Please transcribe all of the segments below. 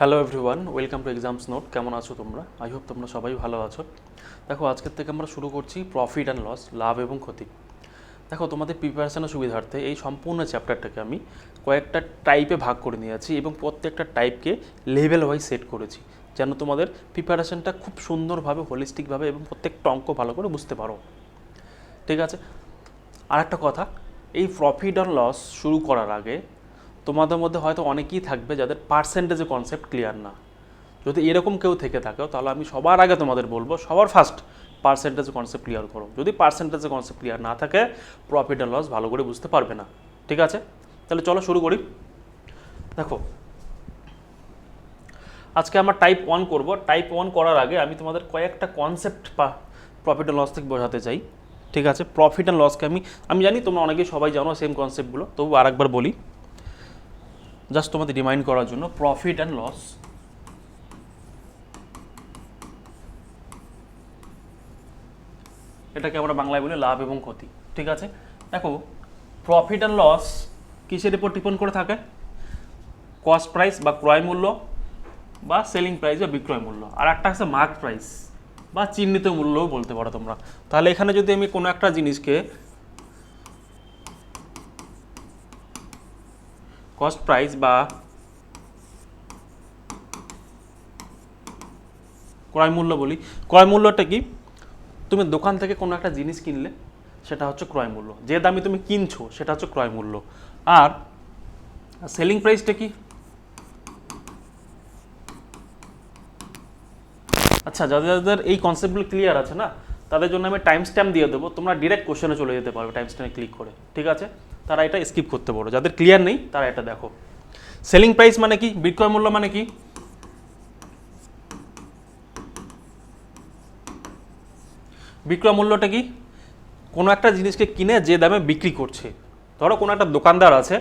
Hello everyone, welcome to exams note. কেমন আছো তোমরা? আই হোপ তোমরা সবাই ভালো আছো। দেখো, আজকের থেকে আমরা শুরু করছি প্রফিট অ্যান্ড লস, লাভ এবং ক্ষতি। দেখো, তোমাদের প্রিপারেশনের সুবিধার্থে এই সম্পূর্ণ চ্যাপ্টারটাকে আমি কয়েকটা টাইপে ভাগ করে নিয়েছি এবং প্রত্যেকটা টাইপকে লেভেল ওয়াইজ সেট করেছি, যেন তোমাদের প্রিপারেশনটা খুব সুন্দরভাবে, হোলিস্টিকভাবে এবং প্রত্যেকটা অঙ্ক ভালো করে বুঝতে পারো। ঠিক আছে? আর একটা কথা, এই প্রফিট অ্যান্ড লস শুরু করার আগে তোমাদের মধ্যে হয়তো অনেকেই থাকবে যাদের পার্সেন্টেজে কনসেপ্ট ক্লিয়ার না। যদি এরকম কেউ থেকে থাকো, তাহলে আমি সবার আগে তোমাদের বলবো, সবার ফার্স্ট পার্সেন্টেজ কনসেপ্ট ক্লিয়ার করো। যদি পার্সেন্টেজে কনসেপ্ট ক্লিয়ার না থাকে, প্রফিট অ্যান্ড লস ভালো করে বুঝতে পারবে না। ঠিক আছে? তাহলে চলো শুরু করি। দেখো, আজকে আমরা টাইপ 1 করব। টাইপ 1 করার আগে আমি তোমাদের কয়েকটা কনসেপ্ট প্রফিট অ্যান্ড লস থেকে বোঝাতে চাই। ঠিক আছে? প্রফিট অ্যান্ড লসকে আমি জানি তোমরা অনেকেই সবাই জানো সেম কনসেপ্টগুলো, তবু আরেকবার বলি জাস্ট তোমাদের রিমাইন্ড করার জন্য। প্রফিট অ্যান্ড লস, এটাকে আমরা বাংলায় বলি লাভ এবং ক্ষতি। ঠিক আছে? দেখো, প্রফিট অ্যান্ড লস কিসের উপর ডিপেন্ড করে থাকে? কস্ট প্রাইস বা ক্রয় মূল্য, বা সেলিং প্রাইস বা বিক্রয় মূল্য। আর একটা আছে মার্ক প্রাইস বা চিহ্নিত মূল্যও বলতে পারো তোমরা। তাহলে এখানে যদি আমি কোনো একটা জিনিসকে কস্ট প্রাইস বা ক্রয় মূল্য বলি, ক্রয় মূল্যটা কি? তুমি দোকান থেকে কোনো একটা জিনিস কিনলে সেটা হচ্ছে ক্রয় মূল্য, যে দামে তুমি কিনছো সেটা হচ্ছে ক্রয় মূল্য। আর সেলিং প্রাইসটা কি? আচ্ছা, যাদের যাদের এই কনসেপ্টগুলো ক্লিয়ার আছে না, তাদের জন্য আমি টাইম স্ট্যাম্প দিয়ে দেবো, তোমরা ডিরেক্ট কোশ্চেনে চলে যেতে পারবে টাইম স্ট্যাম্পে ক্লিক করে। ঠিক আছে? তারা এটা স্কিপ করতে পারো, যাদের ক্লিয়ার নেই তারা এটা দেখো। সেলিং প্রাইস মানে কি? বিক্রয় মূল্য মানে কি? বিক্রয় মূল্যটা কি? কোনো একটা জিনিসকে কিনে যে দামে বিক্রি করছে। ধরো কোনো একটা দোকানদার আছে,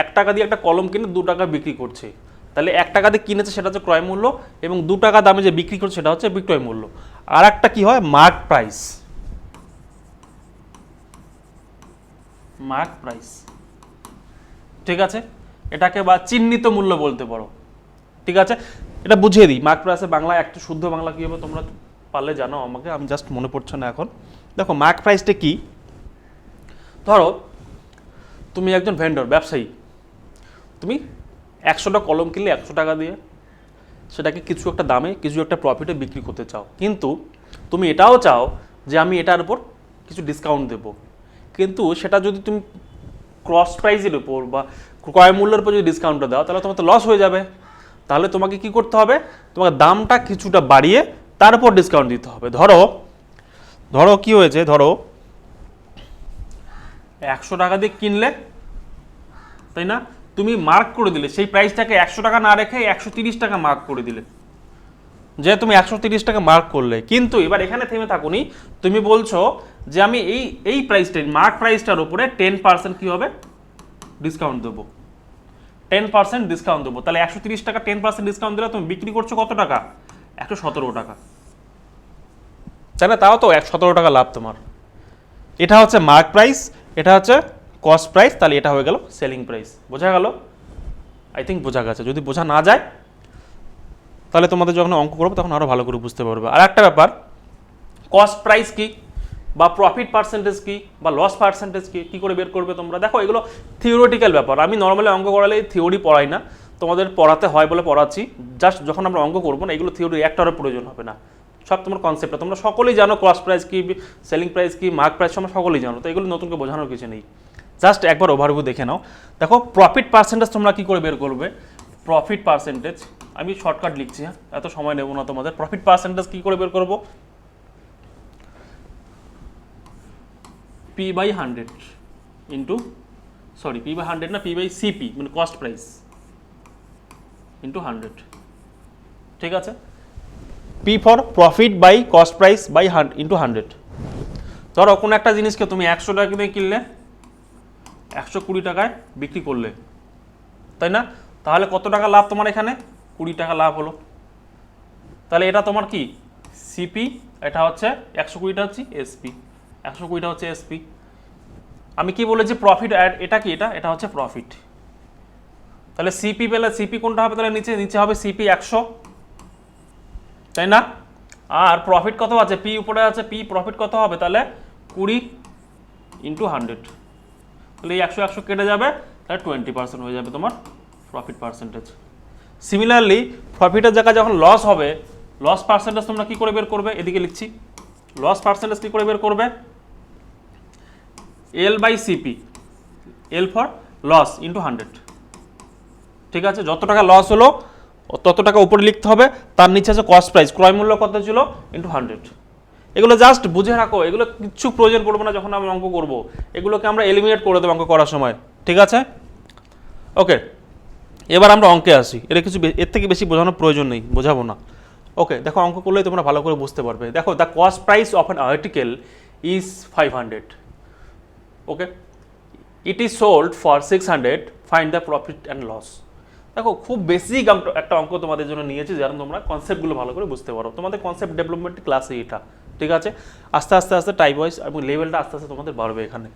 1 টাকা দিয়ে একটা কলম কিনে 2 টাকা বিক্রি করছে, তাহলে 1 টাকা দিয়ে কিনেছে সেটা হচ্ছে ক্রয় মূল্য, এবং 2 টাকা দামে যে বিক্রি করছে সেটা হচ্ছে বিক্রয় মূল্য। আর একটা কি হয়? Mark price. মার্ক প্রাইস, ঠিক আছে? এটাকে বা চিহ্নিত মূল্য বলতে পারো। ঠিক আছে? এটা বুঝিয়ে দিই, মার্ক প্রাইসের বাংলা একটা শুদ্ধ বাংলা কী হবে তোমরা পারলে জানো আমাকে, আমি জাস্ট মনে পড়ছে না এখন। দেখো, মার্ক প্রাইসটা কি? ধরো তুমি একজন ভেন্ডর, ব্যবসায়ী, তুমি 100টা কলম কিনলে 100 টাকা দিয়ে, সেটাকে কিছু একটা দামে, কিছু একটা প্রফিটে বিক্রি করতে চাও। কিন্তু তুমি এটাও চাও যে আমি এটার উপর কিছু ডিসকাউন্ট দেবো। কিন্তু সেটা যদি তুমি ক্রস প্রাইসের উপর বা ক্রয় মূল্যের উপর যদি ডিসকাউন্টটা দাও, তাহলে তোমার তো লস হয়ে যাবে। তাহলে তোমাকে কি করতে হবে? তোমাকে দামটা কিছুটা বাড়িয়ে তার উপর ডিসকাউন্ট দিতে হবে। ধরো ধরো কি হয়েছে, ধরো 100 টাকা দিয়ে কিনলে, তাই না? তুমি মার্ক করে দিলে সেই প্রাইসটাকে 100 টাকা না রেখে 130 টাকা মার্ক করে দিলে, যে তুমি 130 টাকা মার্ক করলে। কিন্তু এবার এখানে থেমে থাকুনি, তুমি বলছো যে আমি এই প্রাইসটাই, মার্ক প্রাইসটার উপরে 10% কি হবে? ডিসকাউন্ট দেবো। 10% ডিসকাউন্ট দেবো। তাহলে 130 টাকা 10% ডিসকাউন্ট দিলে তুমি বিক্রি করছো কত টাকা? 117 টাকা। তাই না? তাও তো 117 টাকা লাভ তোমার। এটা হচ্ছে মার্ক প্রাইস, এটা হচ্ছে কস্ট প্রাইস, তাহলে এটা হয়ে গেল সেলিং প্রাইস। বোঝা গেল? আই থিঙ্ক বোঝা গেছে। যদি বোঝা না যায়, তাহলে তোমাদের যখন অঙ্ক করবো তখন আরও ভালো করে বুঝতে পারবে। আর একটা ব্যাপার, কস্ট প্রাইস কি বা প্রফিট পার্সেন্টেজ কি বা লস পার্সেন্টেজ কি, কী করে বের করবে তোমরা? দেখো, এগুলো থিওরিটিক্যাল ব্যাপার। আমি নর্মালি অঙ্ক করালে থিওরি পড়াই না, তোমাদের পড়াতে হয় বলে পড়াচ্ছি। জাস্ট যখন আমরা অঙ্ক করবো না, এগুলো থিওরি একটারও প্রয়োজন হবে না। সব তোমার কনসেপ্টটা তোমরা সকলেই জানো, কস্ট প্রাইস কি, সেলিং প্রাইস কি, মার্ক প্রাইস তোমরা সকলেই জানো, তো এগুলো নতুনকে বোঝানোর কিছু নেই। জাস্ট একবার ওভারভিউ দেখে নাও। দেখো, প্রফিট পার্সেন্টেজ তোমরা কী করে বের করবে? প্রফিট পার্সেন্টেজ আমি শর্টকাট লিখছি, হ্যাঁ, এত সময় নেব না তোমাদের। প্রফিট পার্সেন্টেজ কী করে বের করবো? P/100 ইন্টু, সরি P/100 না, P/CP মানে কস্ট প্রাইস ইন্টু 100। ঠিক আছে? P for profit by cost price by into 100। ধরো কোনো একটা জিনিসকে তুমি 100 টাকা দিয়ে কিনলে, 120 টাকায় বিক্রি করলে, তাই না? তাহলে কত টাকা লাভ তোমার? এখানে 20 টাকা লাভ হলো। তাহলে এটা তোমার কি? সিপি, এটা হচ্ছে 120টা হচ্ছে এসপি, 120টা হচ্ছে এসপি। আমি কি বলেছি? প্রফিট, এটা কি? এটা হচ্ছে প্রফিট, তাহলে সিপি পেলে সিপি কোনটা হবে, তাহলে নিচে নিচে হবে সিপি 100, তাই না? আর প্রফিট কত আছে, পি উপরে আছে, পি প্রফিট কত হবে, তাহলে 20 ইন্টু 100, তাহলে এই 100 কেটে যাবে, তাহলে 20% হয়ে যাবে তোমার প্রফিট পার্সেন্টেজ। সিমিলারলি প্রফিটের জায়গায় যখন লস হবে, লস পার্সেন্টেজ তোমরা কি করে বের করবে, এদিকে লিখছি, লস পার্সেন্টেজ কি করে বের করবে, L by CP, L for loss into 100, ঠিক আছে? যত টাকা লস হলো তত টাকা উপরে লিখতে হবে, তার নিচে আছে কস্ট প্রাইস, ক্রয় মূল্য কত ছিল ইন্টু 100। এগুলো জাস্ট বুঝে রাখো, এগুলো কিচ্ছু প্রয়োজন পড়বে না যখন আমি অঙ্ক করব, এগুলোকে আমরা এলিমিনেট করে দেবো অঙ্ক করার সময়, ঠিক আছে? ওকে, এবার আমরা অঙ্কে আসি, এটা কিছু এর থেকে বেশি বোঝানোর প্রয়োজন নেই, বোঝাবো না। ওকে, দেখো অঙ্ক করলেই তোমরা ভালো করে বুঝতে পারবে। দেখো, the cost price of an article is 500, okay, it is sold for 600, find the profit and loss. দেখো, খুব বেসিক একটা অঙ্ক তোমাদের জন্য নিয়েছি, যেন তোমরা কনসেপ্টগুলো ভালো করে বুঝতে পারো। তোমাদের কনসেপ্ট ডেভেলপমেন্ট ক্লাসে এটা, ঠিক আছে? আস্তে আস্তে আস্তে টাইপ ওয়াইজ এবং লেভেলটা আস্তে আস্তে তোমাদের বাড়বে। এখানে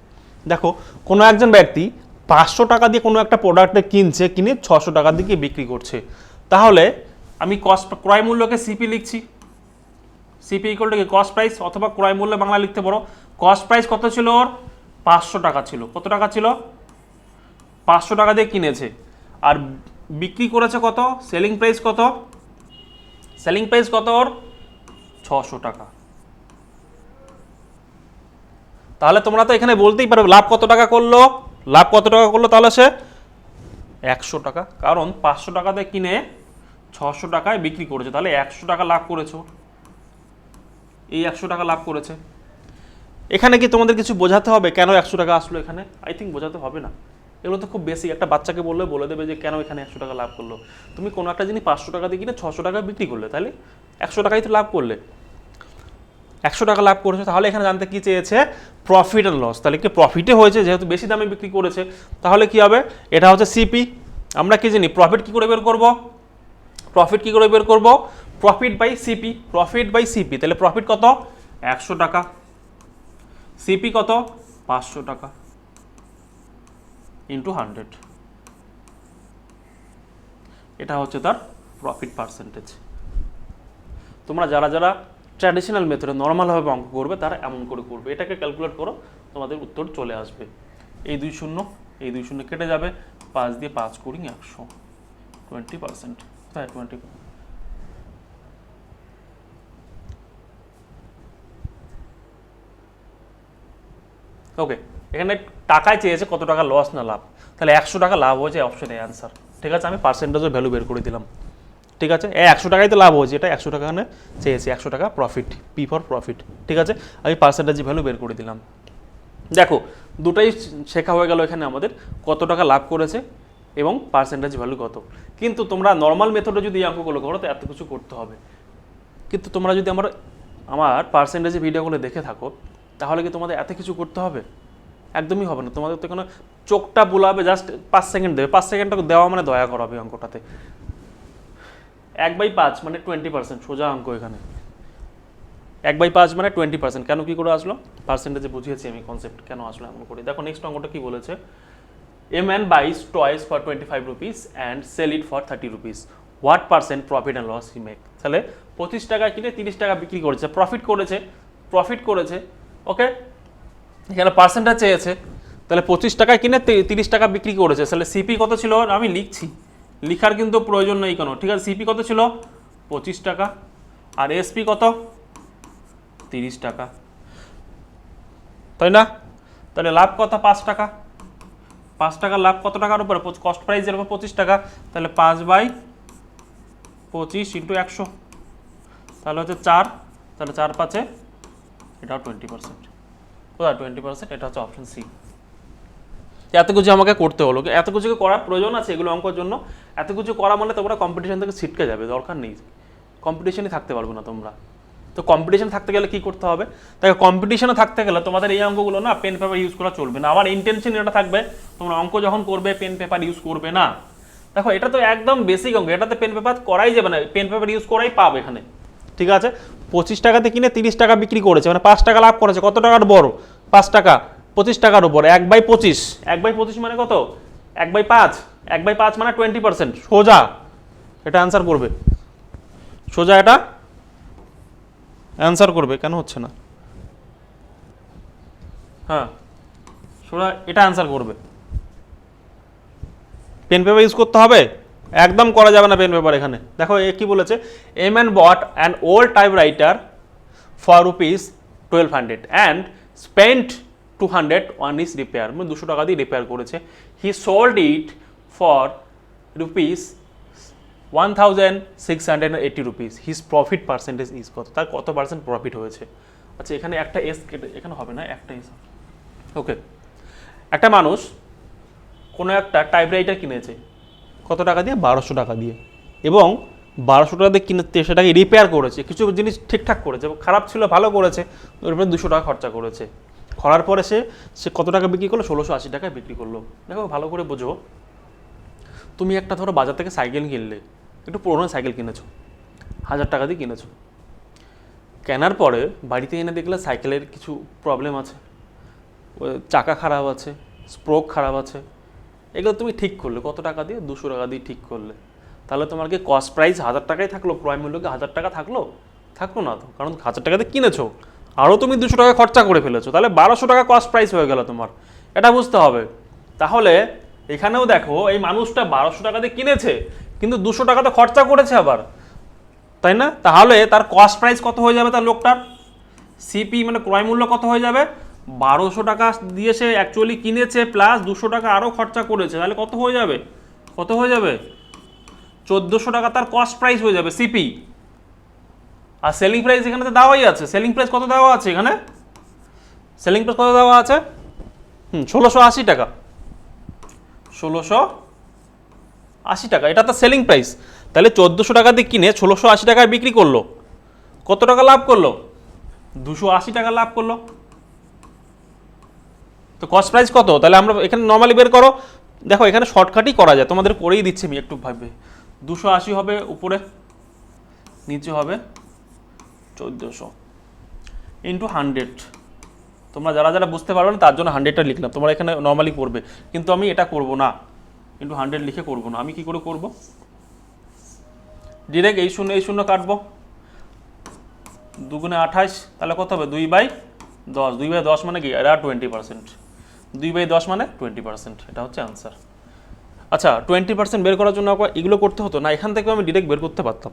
দেখো, কোনো একজন ব্যক্তি 500 টাকা দিয়ে কোনো একটা প্রোডাক্টে কিনে 600 টাকা দিয়ে বিক্রি করছে, তাহলে আমি ক্রয় মূল্যকে সিপি লিখছি, CP equal to cost price, অথবা ক্রয় মূল্য বাংলা লিখতে পারো। কস্ট প্রাইস কত ছিল ওর, 500 টাকা ছিল। কত টাকা ছিল, 500 টাকা দিয়ে কিনেছে। আর বিক্রি করেছে কত, সেলিং প্রাইস কত, সেলিং প্রাইস কত ওর, 600 টাকা। তাহলে তোমরা তো এখানে বলতেই পারবে লাভ কত টাকা করলো, লাভ কত টাকা করলো, তাহলে সে 100 টাকা, কারণ 500 টাকাতে কিনে 600 টাকায় বিক্রি করেছে, তাহলে 100 টাকা লাভ করেছে, এই 100 টাকা লাভ করেছে। এখানে কি তোমাদের কিছু বোঝাতে হবে কেন 100 টাকা আসলো এখানে? আই থিঙ্ক বোঝাতে হবে না, এগুলো তো খুব বেশি। একটা বাচ্চাকে বললে বলে দেবে যে কেন এখানে 100 টাকা লাভ করলো। তুমি কোনো একটা জিনিস 500 টাকা দিয়ে কিনে 600 টাকা বিক্রি করলে, তাহলে 100 টাকাই তো লাভ করলে, 100 টাকা লাভ করেছে। তাহলে এখানে জানতে কি চেয়েছে, প্রফিট অ্যান্ড লস। তাহলে কি প্রফিটে হয়েছে, যেহেতু বেশি দামে বিক্রি করেছে, তাহলে কি হবে, এটা হচ্ছে সিপি। আমরা কি জানি প্রফিট কি করে বের করব, প্রফিট কি করে বের করব, profit by CP, profit by CP. তাহলে প্রফিট কত, 100 টাকা, সিপি কত, 500 টাকা ইন্টু 100, এটা হচ্ছে তার প্রফিট পার্সেন্টেজ। তোমরা যারা যারা ট্র্যাডিশনাল মেথডে নর্মালভাবে অঙ্ক করবে তারা এমন করে করবে, এটাকে ক্যালকুলেট করো, তোমাদের উত্তর চলে আসবে। এই 2 শূন্য, এই 2 শূন্য কেটে যাবে, 5 দিয়ে 5 করি 100, 20%, হ্যাঁ 20। ওকে, এখানে টাকায় চেয়েছে কত টাকা লস না লাভ, তাহলে 100 টাকা লাভ হয়েছে, অপশনে অ্যান্সার, ঠিক আছে? আমি পার্সেন্টেজের ভ্যালু বের করে দিলাম, ঠিক আছে? 100 টাকাই তো লাভ হয়েছে, এটা 100 টাকা এখানে চেয়েছে, 100 টাকা প্রফিট, পি ফর প্রফিট, ঠিক আছে? আমি পার্সেন্টেজ ভ্যালু বের করে দিলাম। দেখো, দুটাই শেখা হয়ে গেল এখানে আমাদের, কত টাকা লাভ করেছে এবং পার্সেন্টেজ ভ্যালু কত। কিন্তু তোমরা নর্মাল মেথডে যদি এই অঙ্কগুলো করো তো এত কিছু করতে হবে, কিন্তু তোমরা যদি আমার পার্সেন্টেজের ভিডিওগুলো দেখে থাকো, তাহলে কি তোমাদের এত কিছু করতে হবে? একদমই হবে না। তোমাদের তো এখানে চোখটা বুলাবে, জাস্ট 5 সেকেন্ড দেবে, 5 সেকেন্ডটা দেওয়া মানে দয়া করাবে অঙ্কটাতে। 1/5 মানে 20%, সোজা অঙ্ক এখানে। 1/5 মানে 20%, কেন কি করে আসলো, পার্সেন্টেজে বুঝিয়েছি আমি কনসেপ্ট কেন আসলো এমন করে। দেখো নেক্সট অঙ্কটা কি বলেছে, a man buys toys for 25 rupees and sell it for 30 rupees, what percent profit and loss he make. তাহলে 25 টাকা কিনে 30 টাকা বিক্রি করেছে, প্রফিট করেছে, ওকে? এখানে পার্সেন্টটা চেয়েছে, তাহলে 25 টাকায় কিনে 30 টাকা বিক্রি করেছে, তাহলে সিপি কত ছিল, আমি লিখছি, লিখার কিন্তু প্রয়োজন নেই কোনো, ঠিক আছে? সিপি কত ছিল, 25 টাকা, আর এসপি কত, 30 টাকা, তাই না? তাহলে লাভ কত, 5 টাকা, 5 টাকা লাভ কত টাকার উপরে, কস্ট প্রাইসের উপর 25 টাকা, তাহলে 5/25 ইন্টু 100, তাহলে হচ্ছে 4, তাহলে 4/5, এটাও 20%, কোথায় 20%, এটা হচ্ছে অপশন সি। এত কিছু আমাকে করতে হলো, এত কিছু করার প্রয়োজন আছে এগুলো অঙ্কের জন্য? এত কিছু করা মানে তোমরা কম্পিটিশন থেকে ছিটকে যাবে, দরকার নেই, কম্পিটিশনে থাকতে পারবে না তোমরা। তো কম্পিটিশন থাকতে গেলে কি করতে হবে, তাই কম্পিটিশনে থাকতে গেলে তোমাদের এই অঙ্কগুলো না পেন পেপার ইউজ করা চলবে না। আমার ইন্টেনশন এটা থাকবে, তোমরা অঙ্ক যখন করবে পেন পেপার ইউজ করবে না। দেখো, এটা তো একদম বেসিক অঙ্ক, এটাতে পেন পেপার করাই যাবে না, পেন পেপার ইউজ করাই পাবে এখানে, ঠিক আছে? 25 টাকাতে কিনে 30 টাকা বিক্রি করেছে, মানে 5 টাকা লাভ করেছে, কত টাকার বড়, 5 টাকা, 25 টাকার উপর 1/25, 1/25 মানে কত, 1/5, 1/5 মানে 20%, সোজা এটা অ্যান্সার করবে, সোজা এটা অ্যান্সার করবে। কেন হচ্ছে না? হ্যাঁ, সোজা এটা অ্যান্সার করবে। পেন পেপার ইউজ করতে হবে? একদম করা যাবে না পেন পেপার। এখানে দেখো এ কি বলেছে, a man bought an old typewriter for ₹1200 and spent 200 on his repair, মানে 200 টাকা দিয়ে রিপেয়ার করেছে। He sold it for ₹1680। His profit percentage is কত? তার কত পার্সেন্ট প্রফিট হয়েছে? আচ্ছা এখানে একটা এস কেটে, এখানে হবে না, একটা এস। ওকে, একটা মানুষ কোনো একটা টাইপরাইটার কিনেছে কত টাকা দিয়ে? 1200 টাকা দিয়ে, এবং 1200 টাকা দিয়ে কিনে সেটাকে রিপেয়ার করেছে, কিছু জিনিস ঠিকঠাক করেছে, খারাপ ছিল ভালো করেছে, ওর উপরে 200 টাকা খরচা করেছে। করার পরে সে কত টাকা বিক্রি করলো? 1680 টাকায় বিক্রি করলো। দেখো ভালো করে বোঝো, তুমি একটা ধরো বাজার থেকে সাইকেল কিনলে, একটু পুরোনো সাইকেল কিনেছো, 1000 টাকা দিয়ে কিনেছো, কেনার পরে বাড়িতে এনে দেখলে সাইকেলের কিছু প্রবলেম আছে, চাকা খারাপ আছে, স্প্রোক খারাপ আছে, এগুলো তুমি ঠিক করলে কত টাকা দিয়ে? 200 টাকা দিয়ে ঠিক করলে। তাহলে তোমার কি কস্ট প্রাইস 1000 টাকাই থাকলো? ক্রয় মূল্য কি 1000 টাকা থাকলো? থাকলো না তো, কারণ 1000 টাকাতে কিনেছো, আরও তুমি 200 টাকা খরচা করে ফেলেছো, তাহলে 1200 টাকা কস্ট প্রাইস হয়ে গেল তোমার, এটা বুঝতে হবে। তাহলে এখানেও দেখো এই মানুষটা 1200 টাকা দিয়ে কিনেছে, কিন্তু 200 টাকা তো খরচা করেছে আবার, তাই না? তাহলে তার কস্ট প্রাইস কত হয়ে যাবে? তার লোকটার সিপি মানে ক্রয় মূল্য কত হয়ে যাবে? 1200 টাকা দিয়ে সে অ্যাকচুয়ালি কিনেছে, প্লাস 200 টাকা আরও খরচা করেছে, তাহলে কত হয়ে যাবে? কত হয়ে যাবে? 1400 টাকা তার কস্ট প্রাইস হয়ে যাবে, সিপি। আর সেলিং প্রাইস এখানে তো দেওয়াই আছে। সেলিং প্রাইস কত দেওয়া আছে এখানে? সেলিং প্রাইস কত দেওয়া আছে? 1680 টাকা, 1680 টাকা, এটা তো সেলিং প্রাইস। তাহলে 1400 টাকা দিয়ে কিনে 1680 টাকায় বিক্রি করলো, কত টাকা লাভ করলো? 280 টাকা লাভ করলো। তো কস্ট প্রাইস কত? তাহলে আমরা এখানে নর্মালি বের করো। দেখো এখানে শর্টকাটই করা যায়, তোমাদের করেই দিচ্ছি আমি একটু ভাবে। 280 হবে উপরে, নিচে হবে 1400 ইন্টু 100। তোমরা যারা যারা বুঝতে পারবে না তার জন্য 100টা লিখলাম, তোমরা এখানে নর্মালি করবে, কিন্তু আমি এটা করব না, ইন্টু 100 লিখে করব না। আমি কি করে করব? ডিরেক্ট এই শূন্য কাটবো, 2 গুণে 28, তাহলে কত হবে? 2/10। 2/10 মানে কি? এটা 20%। 2/10 মানে 20%, এটা হচ্ছে আনসার। আচ্ছা 20% বের করার জন্য এগুলো করতে হতো না, এখান থেকে আমি ডিরেক্ট বের করতে পারতাম।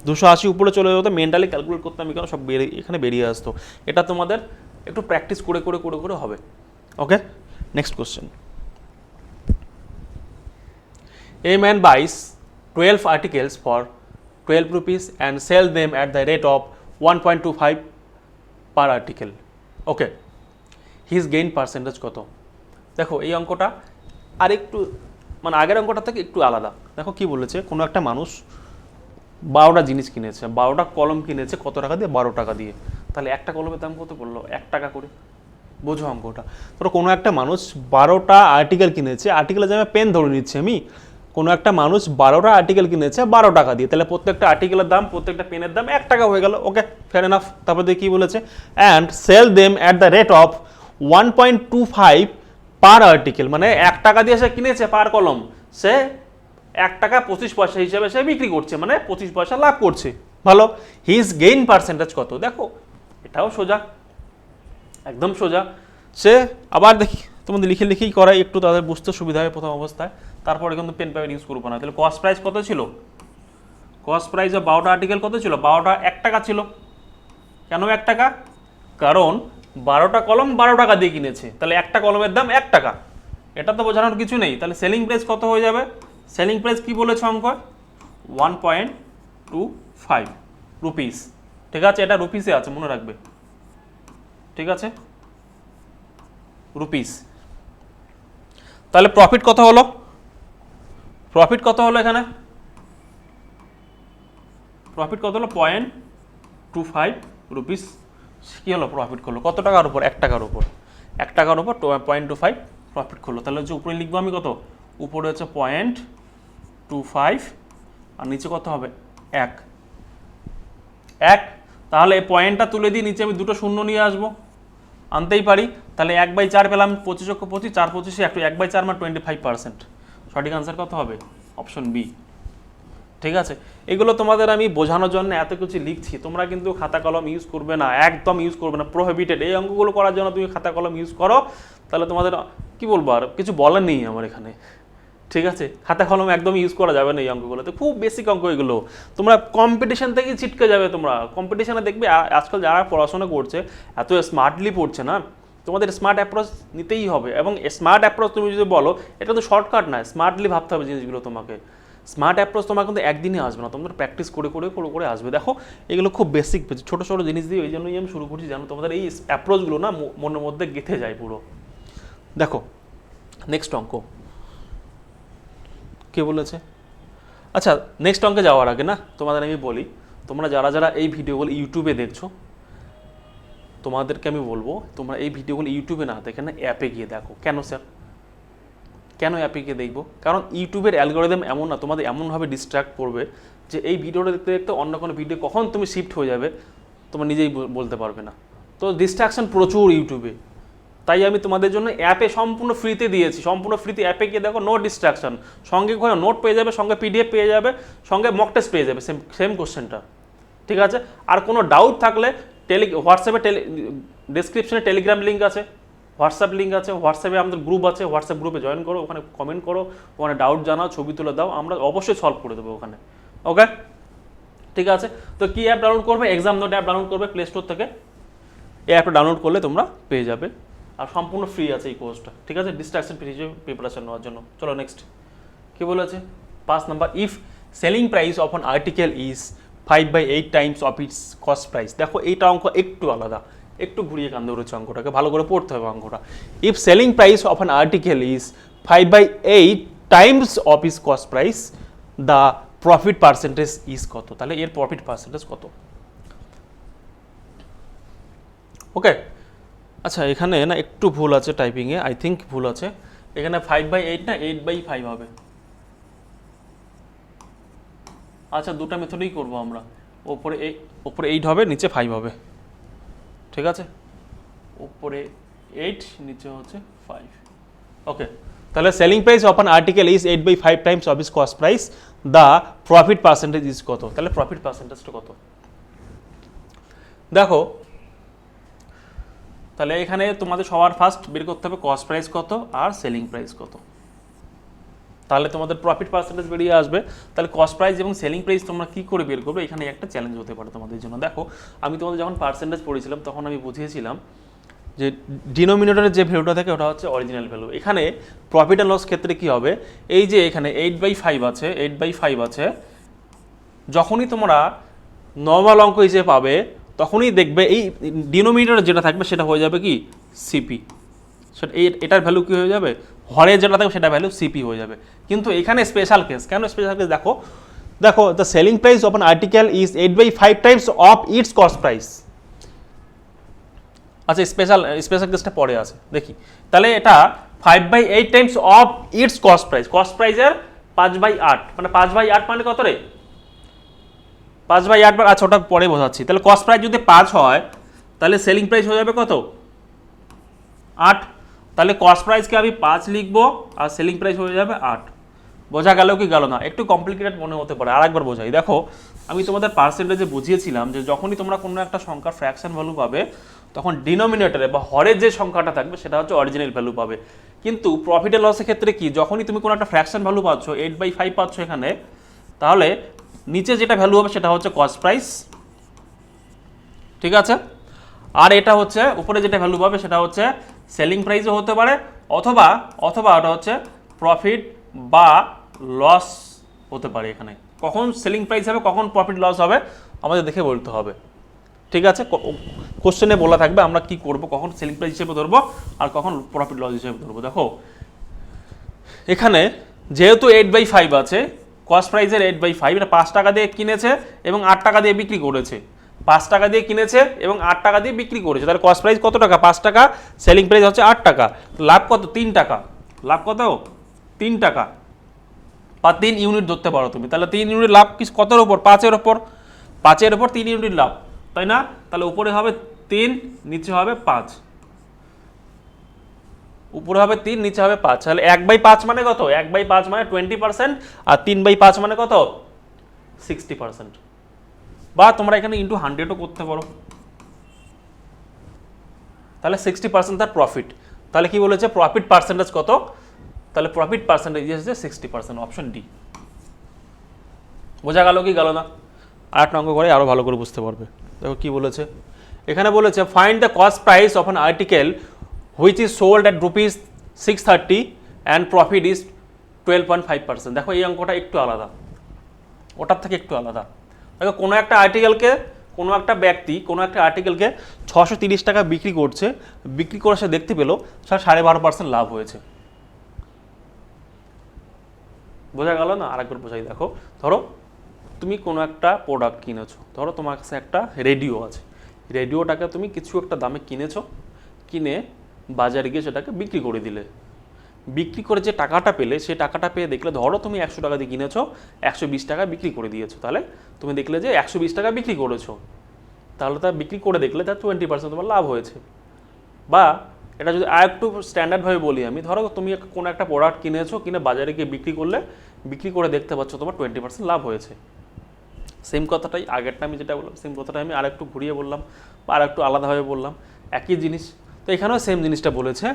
280 উপরে চলে যেত, মেন্টালি ক্যালকুলেট করতাম, আমি কেন সব এখানে বেরিয়ে আসতো। এটা তোমাদের একটু প্র্যাকটিস করে করে করে করে হবে। Okay, next question. A man buys 12 articles for 12 rupees and sell them at the rate of 1.25 per article. Okay, his gain percentage কত? দেখো এই অঙ্কটা আর একটু মানে আগের অঙ্কটা থেকে একটু আলাদা। দেখো কি বলেছে, কোনো একটা মানুষ 12টা জিনিস কিনেছে, 12টা কলম কিনেছে কত টাকা দিয়ে? 12 টাকা দিয়ে। তাহলে একটা কলমের দাম কত পড়লো? 1 টাকা করে। বোঝো অঙ্কটা। ধরো কোনো একটা মানুষ 12টা আর্টিকেল কিনেছে, আর্টিকেলের জায়গায় পেন ধরে নিচ্ছি আমি, কোনো একটা মানুষ 12টা আর্টিকেল কিনেছে 12 টাকা দিয়ে, তাহলে প্রত্যেকটা আর্টিকেলের দাম, প্রত্যেকটা পেনের দাম 1 টাকা হয়ে গেল। Okay, fair enough. তারপর দিয়ে কি বলেছে? And sell them at the rate of 1.25 per article, মানে 1 টাকা দিয়ে সে কিনেছে পার কলম, সে 1 টাকা 25 পয়সা হিসেবে সে বিক্রি করছে, মানে 25 পয়সা লাভ করছে। ভালো। হিজ গেইন পার্সেন্টেজ কত? দেখো এটাও সোজা, একদম সোজা। সে আবার দেখি তোমাদের লিখে লিখেই করাই, একটু তাদের বুঝতে সুবিধা হয় প্রথম অবস্থায়, তারপরে কিন্তু পেন পেপার ইউজ করবো না। তাহলে কস্ট প্রাইস কত ছিল? কস্ট প্রাইস অফ 12টা আর্টিকেল কত ছিল? 12টা 1 টাকা ছিল। কেন 1 টাকা? কারণ 12টা কলম 12 টাকা দিয়ে কিনেছে, তাহলে একটা কলমের দাম 1 টাকা। এটা তো বোঝানোর কিছু নেই। তাহলে সেলিং প্রাইস কত হয়ে যাবে? সেলিং প্রাইস কি বলেছে অঙ্ক? 1.25 রুপিস। ঠিক আছে, এটা রুপিসে আছে, মনে রাখবে। ঠিক আছে, রুপিস। তাহলে প্রফিট কত হলো? প্রফিট কত হলো এখানে? প্রফিট কত হলো? 0.25 রুপিস। কি হলো? প্রফিট করলো কত টাকার উপর? 1 টাকার উপর। 1 টাকার উপর 0.25 প্রফিট করলো। তাহলে হচ্ছে উপরে লিখবো আমি কত? উপরে হচ্ছে 0.25 আর নিচে কত হবে? 1। তাহলে এই পয়েন্টটা তুলে দিয়ে নিচে আমি দুটো শূন্য নিয়ে আসবো, আনতেই পারি। তাহলে 1/4 পেলাম, 25 অক্ষ 25, 4 25 একটু 1/4 মানে 25%। সঠিক আনসার কত হবে? Option B. ঠিক আছে, এগুলো তোমাদের আমি বোঝানোর জন্য এত কিছু লিখছি, তোমরা কিন্তু খাতা কলম ইউজ করবে না, একদম ইউজ করবে না, প্রোহিবিটেড। এই অঙ্কগুলো করার জন্য তুমি খাতা কলম ইউজ করো, তাহলে তোমাদের কি বলবো, আর কিছু বলার নেই আমার এখানে। ঠিক আছে, খাতা কলম একদম ইউজ করা যাবে না এই অঙ্কগুলোতে, খুব বেসিক অঙ্ক এগুলো। তোমরা কম্পিটিশন থেকে ছিটকে যাবে, তোমরা কম্পিটিশনে দেখবে আজকাল যারা পড়াশোনা করছে এত স্মার্টলি পড়ছে না, তোমাদের স্মার্ট অ্যাপ্রোচ নিতেই হবে। এবং স্মার্ট অ্যাপ্রোচ তুমি যদি বলো, এটা তো শর্টকাট নয়, স্মার্টলি ভাবতে হবে জিনিসগুলো তোমাকে। স্মার্ট অ্যাপ্রোচ তোমার কিন্তু একদিনে আসবে না, তোমাদের প্র্যাকটিস করে করে করে করে আসবে। দেখো এগুলো খুব বেসিক, ছোটো ছোটো জিনিস দিয়ে, ওই জন্যই আমি শুরু করছি, জানো তোমাদের এই অ্যাপ্রোচগুলো না মনের মধ্যে গেঁথে যায় পুরো। দেখো নেক্সট অঙ্ক কে বলেছে? আচ্ছা, নেক্সট অঙ্কে যাওয়ার আগে না তোমাদের আমি বলি, তোমরা যারা যারা এই ভিডিওগুলো ইউটিউবে দেখছো, তোমাদেরকে আমি বলবো তোমরা এই ভিডিওগুলো ইউটিউবে না দেখে না অ্যাপে গিয়ে দেখো। কেন স্যার? কেন অ্যাপে গিয়ে দেখবো? কারণ ইউটিউবের অ্যালগোরিদম এমন না, তোমাদের এমনভাবে ডিস্ট্র্যাক্ট করবে যে এই ভিডিওটা দেখতে দেখতে অন্য কোনো ভিডিও কখন তুমি শিফট হয়ে যাবে তোমরা নিজেই বলতে পারবে না। তো ডিস্ট্রাকশন প্রচুর ইউটিউবে, তাই আমি তোমাদের জন্য অ্যাপে সম্পূর্ণ ফ্রিতে দিয়েছি, সম্পূর্ণ ফ্রিতে। অ্যাপে গিয়ে দেখো, নো ডিস্ট্রাকশন, সঙ্গে কোনো নোট পেয়ে যাবে, সঙ্গে পিডিএফ পেয়ে যাবে, সঙ্গে মক টেস্ট পেয়ে যাবে, সেম কোশ্চেনটা। ঠিক আছে, আর কোনো ডাউট থাকলে হোয়াটসঅ্যাপে ডেসক্রিপশনে টেলিগ্রাম লিঙ্ক আছে, হোয়াটসঅ্যাপ লিঙ্ক আছে, হোয়াটসঅ্যাপে আমাদের গ্রুপ আছে, হোয়াটসঅ্যাপ গ্রুপে জয়েন করো, ওখানে কমেন্ট করো, ওখানে ডাউট জানাও, ছবি তুলে দাও, আমরা অবশ্যই সলভ করে দেবো ওখানে। ওকে, ঠিক আছে। তো কি অ্যাপ ডাউনলোড করবে? এক্সাম নোট অ্যাপ ডাউনলোড করবে প্লে স্টোর থেকে। এই অ্যাপটা ডাউনলোড করলে তোমরা পেয়ে যাবে, আর সম্পূর্ণ ফ্রি আছে এই কোর্সটা। ঠিক আছে, ডিস্ট্রাকশন ফ্রি হিসেবে প্রিপারেশন নেওয়ার জন্য। চলো নেক্সট কি বলেছে? 5 number, if selling price of an article is 5/8 Times of its cost price. দেখো এইটা অঙ্ক একটু আলাদা, একটু ঘুরিয়ে কান ধরেছে অঙ্কটাকে, ভালো করে পড়তে হবে অঙ্কটা। If selling price of an article is 5/8 Times of its cost price, the profit percentage is কত? তাহলে এর প্রফিট পার্সেন্টেজ কত? ওকে, আচ্ছা এখানে না একটু ভুল আছে টাইপিংয়ে, আই থিঙ্ক ভুল আছে। এখানে 5/8 না 8/5 হবে। আচ্ছা, দুটা মেথডেই করবো আমরা, ওপরে 8 হবে, নিচে 5 হবে। ঠিক আছে, ওপরে 8, নিচে হচ্ছে 5। ওকে, তাহলে selling price of an article is 8/5 Times of its cost price, the profit percentage is কত? তাহলে প্রফিট পার্সেন্টেজটা কত? দেখো, তাহলে এখানে তোমাদের সবার ফার্স্ট বের করতে হবে কস্ট প্রাইস কত আর সেলিং প্রাইস কত, তাহলে তোমাদের প্রফিট পার্সেন্টেজ বেরিয়ে আসবে। তাহলে কস্ট প্রাইস এবং সেলিং প্রাইস তোমরা কী করে বের করবে, এখানে একটা চ্যালেঞ্জ হতে পারে তোমাদের জন্য। দেখো, আমি তোমাদের যখন পার্সেন্টেজ পড়েছিলাম তখন আমি বুঝিয়েছিলাম যে ডিনোমিনেটরের যে ভ্যালুটা থাকে ওটা হচ্ছে অরিজিনাল ভ্যালু। এখানে প্রফিট অ্যান্ড লস ক্ষেত্রে কী হবে, এই যে এখানে 8/5 আছে, 8/5 আছে, যখনই তোমরা নর্মাল অঙ্ক হিসেবে পাবে তখনই দেখবে এই ডিনোমিনেটর যেটা থাকবে সেটা হয়ে যাবে কি সিপি, সেটা এটার ভ্যালু কী হয়ে যাবে, হরে যেটা থাকবে সেটা ভ্যালু সিপি হয়ে যাবে। কিন্তু এখানে স্পেশাল কেস, কেন স্পেশাল কেস? দেখো দেখো the selling price of an article is 8/5 Times of its cost price. আচ্ছা, স্পেশাল কেসটা পরে আছে, দেখি। তাহলে এটা 5/8 Times of its cost price, cost প্রাইসের 5/8, মানে 5/8 মানে কত রে? 5/8 বার, আচ্ছা ওটা পরে বোঝাচ্ছি। তাহলে কস্ট প্রাইস যদি 5 হয় তাহলে সেলিং প্রাইস হয়ে যাবে কত? 8। তাহলে কস্ট প্রাইসকে আমি 5 লিখবো আর সেলিং প্রাইস হয়ে যাবে 8। বোঝা গেল কি গেল না? একটু কমপ্লিকেটেড মনে হতে পারে, আরেকবার বোঝাই। দেখো, আমি তোমাদের পার্সেন্টেজে বুঝিয়েছিলাম যে যখনই তোমরা কোনো একটা সংখ্যার ফ্র্যাকশন ভ্যালু পাবে তখন ডিনোমিনেটরে বা হরের যে সংখ্যাটা থাকবে সেটা হচ্ছে অরিজিনাল ভ্যালু পাবে। কিন্তু প্রফিট অ্যান্ড লসের ক্ষেত্রে কি, যখনই তুমি কোনো একটা ফ্র্যাকশন ভ্যালু পাচ্ছ, 8/5 পাচ্ছ এখানে, তাহলে নিচে যেটা ভ্যালু হবে সেটা হচ্ছে কস্ট প্রাইস। ঠিক আছে, আর এটা হচ্ছে উপরে যেটা ভ্যালু পাবে সেটা হচ্ছে সেলিং প্রাইসও হতে পারে, অথবা ওটা হচ্ছে প্রফিট বা লস হতে পারে। এখানে কখন সেলিং প্রাইস হবে কখন প্রফিট লস হবে আমাদের দেখে বলতে হবে। ঠিক আছে, কোশ্চেনে বলা থাকবে আমরা কি করব, কখন সেলিং প্রাইস হিসেবে ধরবো আর কখন প্রফিট লস হিসেবে ধরবো। দেখো এখানে যেহেতু 8/5 আছে, কস্ট প্রাইসের 8/5, এটা 5 টাকা দিয়ে কিনেছে এবং 8 টাকা দিয়ে বিক্রি করেছে, 5 টাকা দিয়ে কিনেছে এবং 8 টাকা দিয়ে বিক্রি করেছে। তাহলে কস্ট প্রাইস কত টাকা? 5 টাকা, সেলিং প্রাইস হচ্ছে 8 টাকা, লাভ কত? 3 টাকা। লাভ কত? 3 টাকা বা 3 ইউনিট ধরতে পারো তুমি। তাহলে 3 ইউনিট লাভ কি কতের ওপর? 5-এর ওপর, 5-এর ওপর 3 ইউনিট লাভ, তাই না? তাহলে উপরে হবে 3, নিচে হবে 5, উপরে হবে 3, নিচে হবে 5, তাহলে 1/5 মানে কত? 1/5 মানে 20%, আর 3/5 মানে কত? 60%। বা তোমরা এখানে ইন্টু 100ও করতে পারো, তাহলে 60% তার প্রফিট। তাহলে কি বলেছে প্রফিট পার্সেন্টেজ কত? তাহলে প্রফিট পার্সেন্টেজ হচ্ছে 60%, অপশন ডি। বোঝা গেল কি গেল না? 8 অঙ্ক করে আরো ভালো করে বুঝতে পারবে। দেখো কি বলেছে এখানে, বলেছে find the cost price of an article which is sold at ₹630 and profit is 12.5%। দেখো এই অঙ্কটা একটু আলাদা, ওটার থেকে একটু আলাদা। দেখো কোনো একটা আর্টিকেলকে, কোনো একটা ব্যক্তি কোনো একটা আর্টিকেলকে 630 টাকা বিক্রি করছে, বিক্রি করে সে দেখতে পেলো 12.5% লাভ হয়েছে। বোঝা গেল না? আরেকবার বোঝাই, দেখো ধরো তুমি কোনো একটা প্রোডাক্ট কিনেছো, ধরো তোমার কাছে একটা রেডিও আছে, রেডিওটাকে তুমি কিছু একটা দামে কিনেছো, কিনে বাজারে গিয়ে সেটাকে বিক্রি করে দিলে, বিক্রি করে যে টাকাটা পেলে সেই টাকাটা পেয়ে দেখলে ধরো তুমি 100 টাকা দিয়ে কিনেছো, 120 টাকা বিক্রি করে দিয়েছো, তাহলে তুমি দেখলে যে 120 টাকা বিক্রি করেছো, তাহলে তা বিক্রি করে দেখলে তার 20% তোমার লাভ হয়েছে। বা এটা যদি আর একটু স্ট্যান্ডার্ডভাবে বলি আমি, ধরো তুমি কোনো একটা প্রোডাক্ট কিনেছো, কিনে বাজারে গিয়ে বিক্রি করলে, বিক্রি করে দেখতে পাচ্ছ তোমার 20% লাভ হয়েছে। সেম কথাটাই আগেরটা আমি যেটা বললাম, সেম কথাটাই আমি আরেকটু ঘুরিয়ে বললাম বা আরেকটু আলাদাভাবে বললাম, একই জিনিস। তো এখানেও সেম জিনিসটা বলেছে,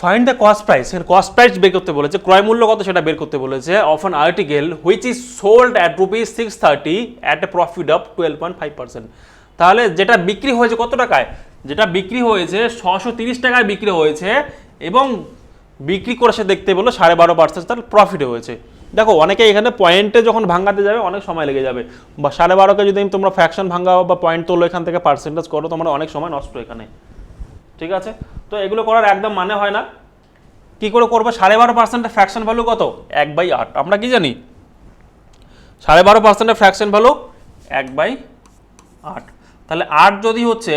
ফাইন্ড দ্য কস্ট প্রাইস। এখানে কস্ট প্রাইস বের করতে বলেছে, ক্রয় মূল্য কত সেটা বের করতে বলেছে, of an article which is sold at ₹630 at a profit of 12.5%। তাহলে যেটা বিক্রি হয়েছে কত টাকায়? যেটা বিক্রি হয়েছে 630 টাকায় বিক্রি হয়েছে, এবং বিক্রি করে সে দেখতে পেলো 12.5% তার প্রফিট হয়েছে। দেখো অনেকে এখানে পয়েন্টে যখন ভাঙাতে যাবে অনেক সময় লেগে যাবে, বা 12.5কে যদি তোমরা ফ্র্যাকশন ভাঙাও বা পয়েন্ট তোলো এখান থেকে পার্সেন্টেজ করো, তোমরা অনেক সময় নষ্ট এখানে। ঠিক আছে, তো এগুলো করার একদম মানে হয় না। কি করে করবো? 12.5% ফ্র্যাকশন ভ্যালু কত? 1/8। আমরা কি জানি 12.5% ফ্র্যাকশন ভ্যালু 1/8। তাহলে 8 যদি হচ্ছে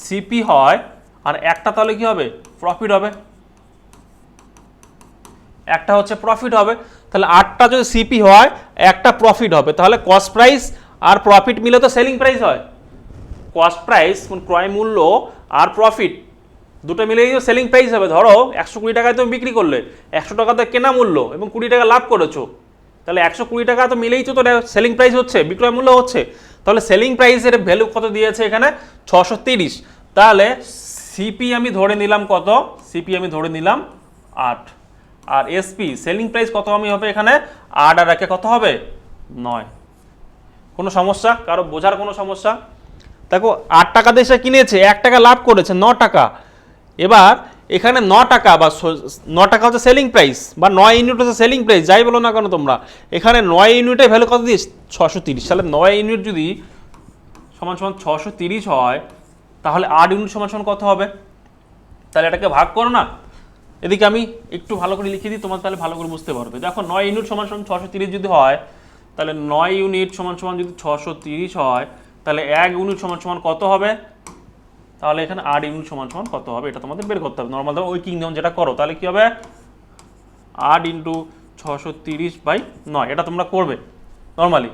সিপি হয় আর একটা, তাহলে কি হবে? প্রফিট হবে। একটা হচ্ছে প্রফিট হবে, তাহলে 8টা যদি সিপি হয়, একটা প্রফিট হবে, তাহলে কস্ট প্রাইস আর প্রফিট মিলে তো সেলিং প্রাইস হয়। কস্ট প্রাইস ক্রয় মূল্য আর প্রফিট দুটো মিলেই তো সেলিং প্রাইস হবে। ধরো 120 টাকায় তুমি বিক্রি করলে, 100 টাকাতে কেনা মূল্য এবং 20 টাকা লাভ করেছো, তাহলে 120 টাকা তো মিলেই তো সেলিং প্রাইস হচ্ছে, বিক্রয় মূল্য হচ্ছে। তাহলে সেলিং প্রাইসের ভ্যালু কত দিয়েছে এখানে? 630। তাহলে সিপি আমি ধরে নিলাম কত? সিপি আমি ধরে নিলাম 8, আর এসপি সেলিং প্রাইস কত আমি হবে এখানে? 8 আর 1 কত হবে? 9। কোনো সমস্যা? কারো বোঝার কোনো সমস্যা? দেখো 8 টাকা দিয়ে সে কিনেছে, 1 টাকা লাভ করেছে, 9 টাকা। এবার এখানে 9 টাকা বা 9 টাকা হচ্ছে সেলিং প্রাইস, বা 9 ইউনিট হচ্ছে সেলিং প্রাইস, যাই বলো না কেন তোমরা। এখানে 9 ইউনিটের ভ্যালু কত দিস? 630। তাহলে 9 ইউনিট যদি সমান সমান 630 হয়, তাহলে 8 ইউনিট সমান সমান কত হবে? তাহলে এটাকে ভাগ করো না। এদিকে আমি একটু ভালো করে লিখে দিই, তোমার তাহলে ভালো করে বুঝতে পারবে। দেখো 9 ইউনিট সমান সমান 630 যদি হয়, তাহলে 9 ইউনিট সমান সমান যদি 630 হয়, তাহলে 1 ইউনিট সমান সমান কত হবে? তাহলে এখানে 8 ইউনিট সমান সমান কত হবে এটা তোমাদের বের করতে হবে। নর্মাল ধরো ওই কিং যেটা করো, তাহলে কি হবে? 8 ইন্টু 630/9, এটা তোমরা করবে নর্মালি।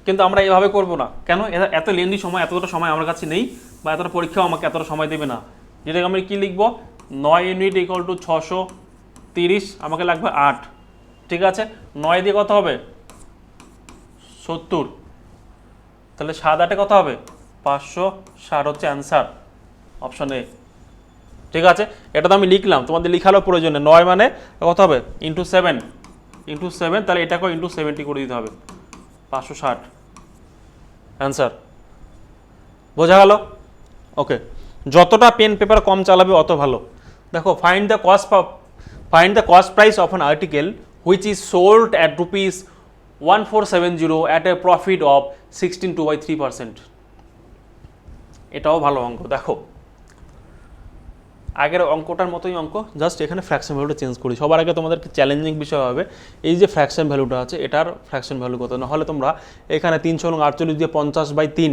কিন্তু আমরা এভাবে করবো না। কেন? এত লেন্দি সময়, এতটা সময় আমার কাছে নেই, বা এতটা পরীক্ষাও আমাকে এতটা সময় দেবে না। যেটাকে আমি কি লিখবো? 9 ইউনিট ইকুয়াল টু 630, আমাকে লাগবে 8। ঠিক আছে, 9 দিয়ে কত হবে? 70। তাহলে 7 8-এ কত হবে? 560 হচ্ছে অ্যান্সার, অপশন এ। ঠিক আছে, এটা তো আমি লিখলাম, তোমাদের লিখারও প্রয়োজন নেই। 9 মানে কত হবে? ইন্টু 7, তাহলে এটাকে ইন্টু 70 করে দিতে হবে, 560 অ্যান্সার। বোঝা গেল? ওকে, যতটা পেন পেপার কম চালাবে অত ভালো। দেখো find the cost price of an article which is sold at ₹1470 at a profit of 16.2/3%। এটাও ভালো অঙ্ক। দেখো আগের অঙ্কটার মতোই অঙ্ক, জাস্ট এখানে ফ্র্যাকশন ভ্যালুটা চেঞ্জ করি। সবার আগে তোমাদেরকে চ্যালেঞ্জিং বিষয় হবে এই যে ফ্র্যাকশন ভ্যালুটা আছে, এটার ফ্র্যাকশন ভ্যালু কত। নাহলে তোমরা এখানে 348 দিয়ে 50/3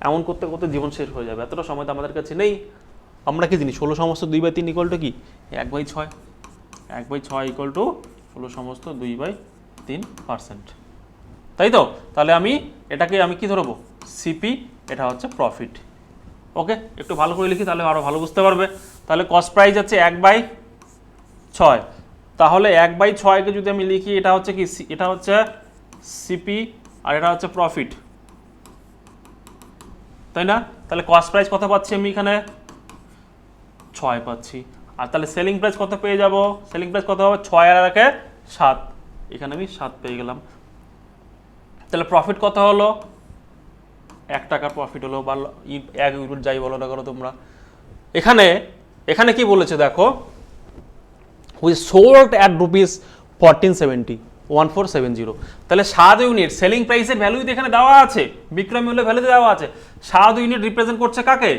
এমন করতে করতে জীবন শেষ হয়ে যাবে। এতটা সময় তো আমাদের কাছে নেই। আমরা কি জানি 16 সমস্ত 2/3 ইকুয়াল টু কি? 1/6। 1/6 ইকুয়াল টু 16 সমস্ত 2/3%। তাই তো? তাহলে এটাকে আমি কি ধরবো? সিপি, এটা হচ্ছে প্রফিট। ওকে, একটু ভালো করে লিখি তাহলে আরও ভালো বুঝতে পারবে। তাহলে কস্ট প্রাইস হচ্ছে 1/6। তাহলে 1/6কে যদি আমি লিখি, এটা হচ্ছে কি, এটা হচ্ছে সিপি আর এটা হচ্ছে প্রফিট, তাই না? তাহলে কস্ট প্রাইস কত পাচ্ছি আমি এখানে? 6 পাচ্ছি। আর তাহলে সেলিং প্রাইস কত পেয়ে যাব? সেলিং প্রাইস কত হবে? 6 আর 7, এখানে আমি 7 পেয়ে গেলাম। তাহলে প্রফিট কত হলো? 1 টাকার প্রফিট হলো, বা 1 ইউনিট যাই বলো না করো তোমরা। এখানে এখানে কি বলেছে দেখো, উই সোল্ড অ্যাট রুপিস 1470, 1470। তাহলে 7 ইউনিট সেলিং প্রাইসের ভ্যালু এখানে দেওয়া আছে, বিক্রয় মূল্য ভ্যালু দেওয়া আছে। 7 ইউনিট রিপ্রেজেন্ট করছে কাকে?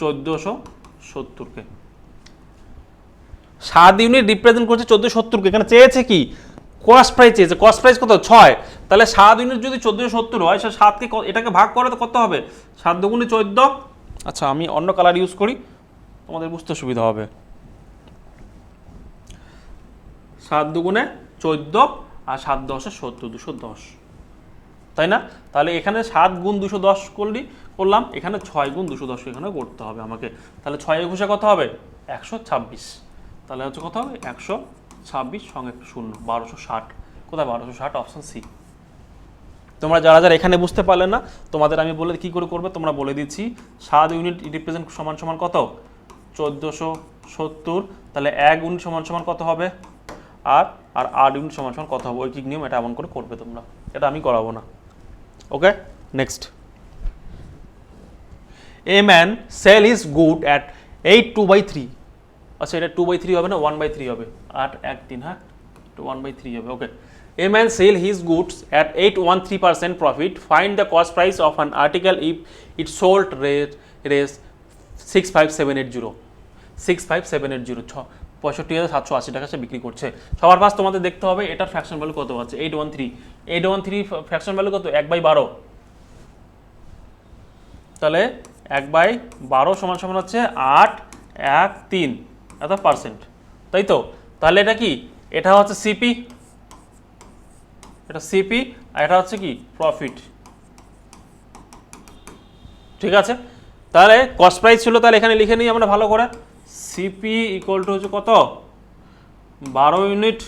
1470-কে। 7 ইউনিট রিপ্রেজেন্ট করছে 1470-কে। এখানে চেয়েছে কি? কস্ট প্রাইস চেয়েছে। কস্ট প্রাইস কত? 6। তাহলে 7 ইউনিট যদি 1470 হয়, সে 7কে এটাকে ভাগ করে তো কত হবে? 7 দুগুণে 14। আচ্ছা, আমি অন্য কালার ইউজ করি, তোমাদের বুঝতে সুবিধা হবে। 7 দুগুণে 14 আর 7 10 70, 210, তাই না? তাহলে এখানে 7 গুণ 210 করলাম, এখানে 6 গুণ 210 এখানে করতে হবে আমাকে। তাহলে 6 এ ঘুষে কত হবে? 126। তাহলে হচ্ছে কত হবে? 126 সঙ্গে একটা 0, 1260। কোথায় 1260? Option C. তোমরা যারা যারা এখানে বুঝতে পারলে না, তোমাদের আমি বলে কি করে করবে তোমরা বলে দিচ্ছি। 7 ইউনিট রিপ্রেজেন্ট সমান সমান কত? 1470। তাহলে 1 ইউনিট সমান সমান কত হবে? আর 8 ইউনিট সমান সমান কত হবে? ঐকিক নিয়ম, এটা এমন করে করবে তোমরা, এটা আমি করাবো না। Okay, next. A man sell his good at 8 2/3। আচ্ছা, এটা 2/3 হবে না, 1/3 হবে। 8 1 3, হ্যাঁ, 1/3 হবে। ওকে, a man sell his goods at 813% profit. Find the cost price of an article if it sold rate 65780, 65780, 65,780 টাকা সে বিক্রি করছে। সবার ফার্স্ট তোমাদের দেখতে হবে এটার ফ্র্যাকশন ভ্যালু কত আছে। 813 ফ্র্যাকশন ভ্যালু কত? 1/12। তাহলে 1/12 সমান সমান হচ্ছে 813 এত পার্সেন্ট, তাই তো? তাহলে এটা কি? এটা হচ্ছে সিপি, এটা সিপি, আর এটা হচ্ছে কি? প্রফিট। ঠিক আছে, তাহলে কস্ট প্রাইস ছিল, তাহলে এখানে লিখে নিই আমরা ভালো করে। সিপি ইকুয়াল টু হচ্ছে কত? 12 ইউনিট,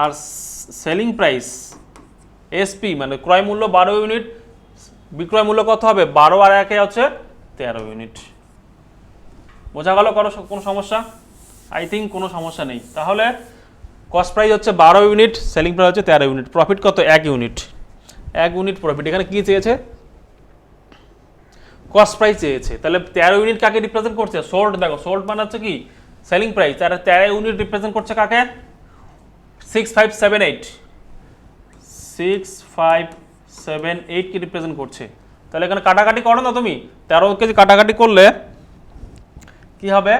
আর সেলিং প্রাইস এসপি মানে ক্রয় মূল্য 12 ইউনিট, বিক্রয় মূল্য কত হবে? 12 আর 1 হচ্ছে 13 ইউনিট। বোঝা গেল? কোনো সমস্যা? আই থিঙ্ক কোনো সমস্যা নেই। তাহলে কস্ট প্রাইস হচ্ছে 12 ইউনিট, সেলিং প্রাইস হচ্ছে 13 ইউনিট, প্রফিট কত? 1 ইউনিট, 1 ইউনিট প্রফিট। এখানে কি চেয়েছে? কস্ট প্রাইস চেয়েছে। তাহলে 13 ইউনিট কাকে রিপ্রেজেন্ট করছে? সোল্ড। দেখো, সোল্ড মানে হচ্ছে কি? Selling price. আর 13 ইউনিট রিপ্রেজেন্ট করছে কাকে? 6578, 6578 কি রিপ্রেজেন্ট করছে। তাহলে এখানে কাটাকাটি করো না তুমি, 13 কেজি কাটাকাটি করলে কি হবে?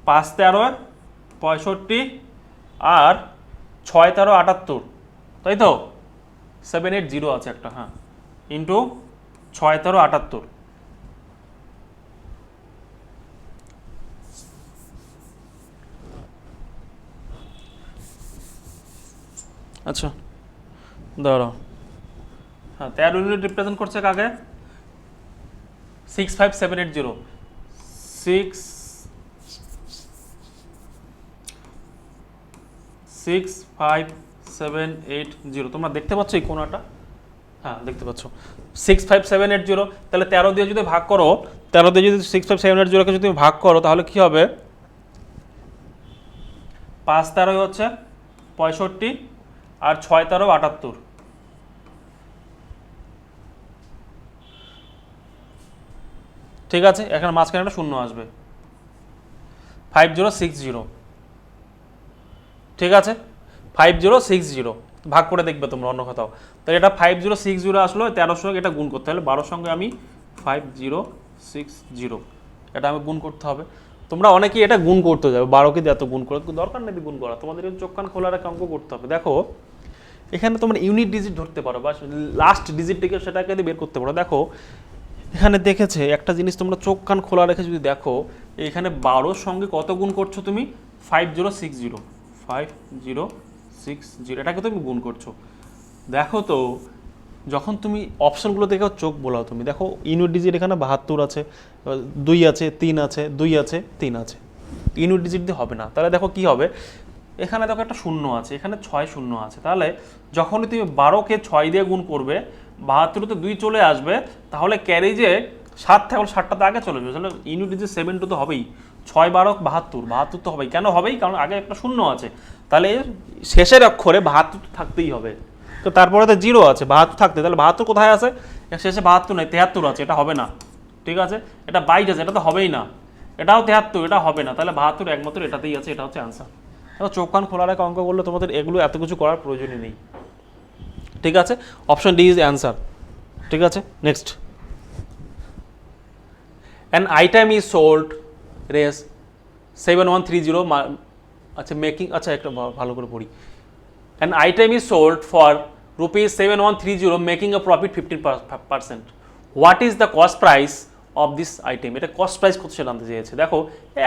5 13 65 আর 6 13 78, তাই তো? 780 আছে একটা, হ্যাঁ, ইন্টু 6 13 78। আচ্ছা দাঁড়াও, হ্যাঁ, 13 ইউনিট রিপ্রেজেন্ট করছে কাকে? 65780, 65780। তোমরা দেখতে পাচ্ছ এই কোণাটা? হ্যাঁ, দেখতে পাচ্ছ 65780। তাহলে 13 দিয়ে যদি ভাগ করো, 13 দিয়ে যদি 65780কে যদি ভাগ করো, তাহলে কি হবে? 5 13 হচ্ছে 65 আর 6 13 78। ঠিক আছে, এখানে মাঝখানে একটা শূন্য আসবে, 5060। ঠিক আছে, 5060 ভাগ করে দেখবে তোমরা অন্য কোথাও। তাহলে এটা 5060 আসলো, 13 সঙ্গে এটা গুণ করতে হবে, 12 সঙ্গে আমি 5060 এটা আমি গুণ করতে হবে। তোমরা অনেকেই এটা গুণ করতে যাবে, 12কে দিয়ে এত গুণ করার দরকার নেই, গুণ করা তোমাদের চোখ কান খোলা রেখে অঙ্ক করতে হবে। দেখো এখানে তোমরা ইউনিট ডিজিট ধরতে পারো, বা লাস্ট ডিজিটটিকে সেটাকে দিয়ে বের করতে পারো। দেখো এখানে দেখেছে একটা জিনিস, তোমরা চোখ কান খোলা রেখে যদি দেখো, এখানে 12 সঙ্গে কত গুণ করছো তুমি? 5060, 5060 এটাকে তুমি গুণ করছো। দেখো তো যখন তুমি অপশনগুলো দেখে চোখ বোলাও, তুমি দেখো ইউনিট ডিজিট এখানে 72 আছে, 2 আছে, 3 আছে, 2 আছে, 3 আছে, ইউনিট ডিজিট দিয়ে হবে না। তাহলে দেখো কি হবে, এখানে দেখো একটা শূন্য আছে, এখানে 6 শূন্য আছে। তাহলে যখনই তুমি 12কে 6 দিয়ে গুণ করবে, 72তে 2 চলে আসবে, তাহলে ক্যারি যে 7 থাকলে 7টাতে আগে চলে যাবে। তাহলে ইউনিট ডিজিট 7 তো হবেই, 6 12 72, 72 তো হবেই। কেন হবেই? কারণ আগে একটা শূন্য আছে। তাহলে শেষের অক্ষরে 72 তো থাকতেই হবে। তো তারপরে তো 0 আছে, 72 থাকতে, তাহলে 72 কোথায় আছে? শেষে 72 নেই, 73 আছে, এটা হবে না। ঠিক আছে, এটা 22 আছে, এটা তো হবেই না। এটাও 73, এটা হবে না। তাহলে 72 একমাত্র এটাতেই আছে, এটা হচ্ছে অ্যান্সার। চোখ কান খোলা রেখে অঙ্ক করলে তোমাদের এগুলো এত কিছু করার প্রয়োজনই নেই। ঠিক আছে, অপশন ডি ইজ অ্যান্সার। ঠিক আছে, next. An item is sold race 7130, আচ্ছা মেকিং, আচ্ছা একটা ভালো করে পড়ি। An item is sold for ₹7130 making a profit 15%। What is the cost price of this item? এটা কস্ট প্রাইস কত সেটা জানতে চেয়েছে। দেখো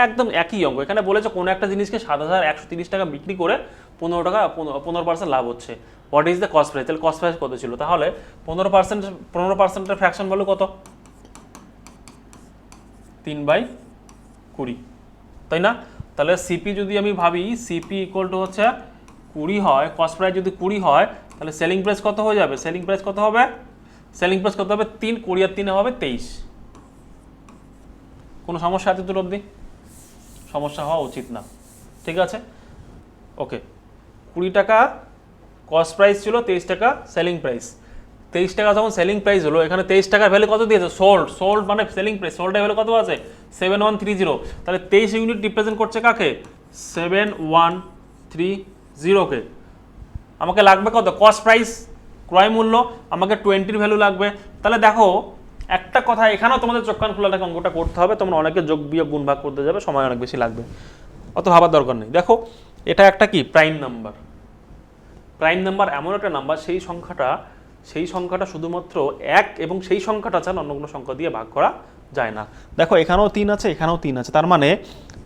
একদম একই অঙ্ক, এখানে বলেছে কোনো একটা জিনিসকে 7130 টাকা বিক্রি করে 15% লাভ হচ্ছে। What is the cost price? তাহলে কস্ট প্রাইস কত ছিল? তাহলে 15%-15%-এর ফ্র্যাকশন ভ্যালু কত? 3/20, তাই না? তাহলে সিপি যদি আমি ভাবি, সিপি ইকুয়াল টু হচ্ছে 20 হয়, কস্ট প্রাইস যদি 20 হয়, তাহলে সেলিং প্রাইস কত হয়ে যাবে? সেলিং প্রাইস কত হবে? সেলিং প্রাইস কত হবে? 3, 20 আর 3 হবে 23। কোনো সমস্যা আছে? দুটো অবধি সমস্যা হওয়া উচিত না। ঠিক আছে, ওকে। 20 টাকা কস্ট প্রাইস ছিল, 23 টাকা সেলিং প্রাইস। 23 টাকা যখন সেলিং প্রাইস হলো, এখানে 23 টাকার ভ্যালু কত দিয়েছে? সোল্ড মানে সেলিং প্রাইস, সোল্ডের ভ্যালু কত আছে? 7130। তাহলে 23 ইউনিট রিপ্রেজেন্ট করছে কাকে? 7130-কে। আমাকে লাগবে কত? কস্ট প্রাইস, ক্রয় মূল্য, আমাকে 20-র ভ্যালু লাগবে। তাহলে দেখো একটা কথা, এখানেও তোমাদের চোখ কান খোলা রেখে অঙ্কটা করতে হবে। তোমরা অনেকে যোগ বিয়োগ গুণ ভাগ করতে যাবে, সময় অনেক বেশি লাগবে, অত ভাবার দরকার নেই। দেখো এটা একটা কি প্রাইম নাম্বার। প্রাইম নাম্বার এমন একটা নাম্বার, সেই সংখ্যাটা শুধুমাত্র 1 এবং সেই সংখ্যাটা ছাড়া অন্য কোনো সংখ্যা দিয়ে ভাগ করা যায় না। দেখো এখানেও 3 আছে, এখানেও 3 আছে,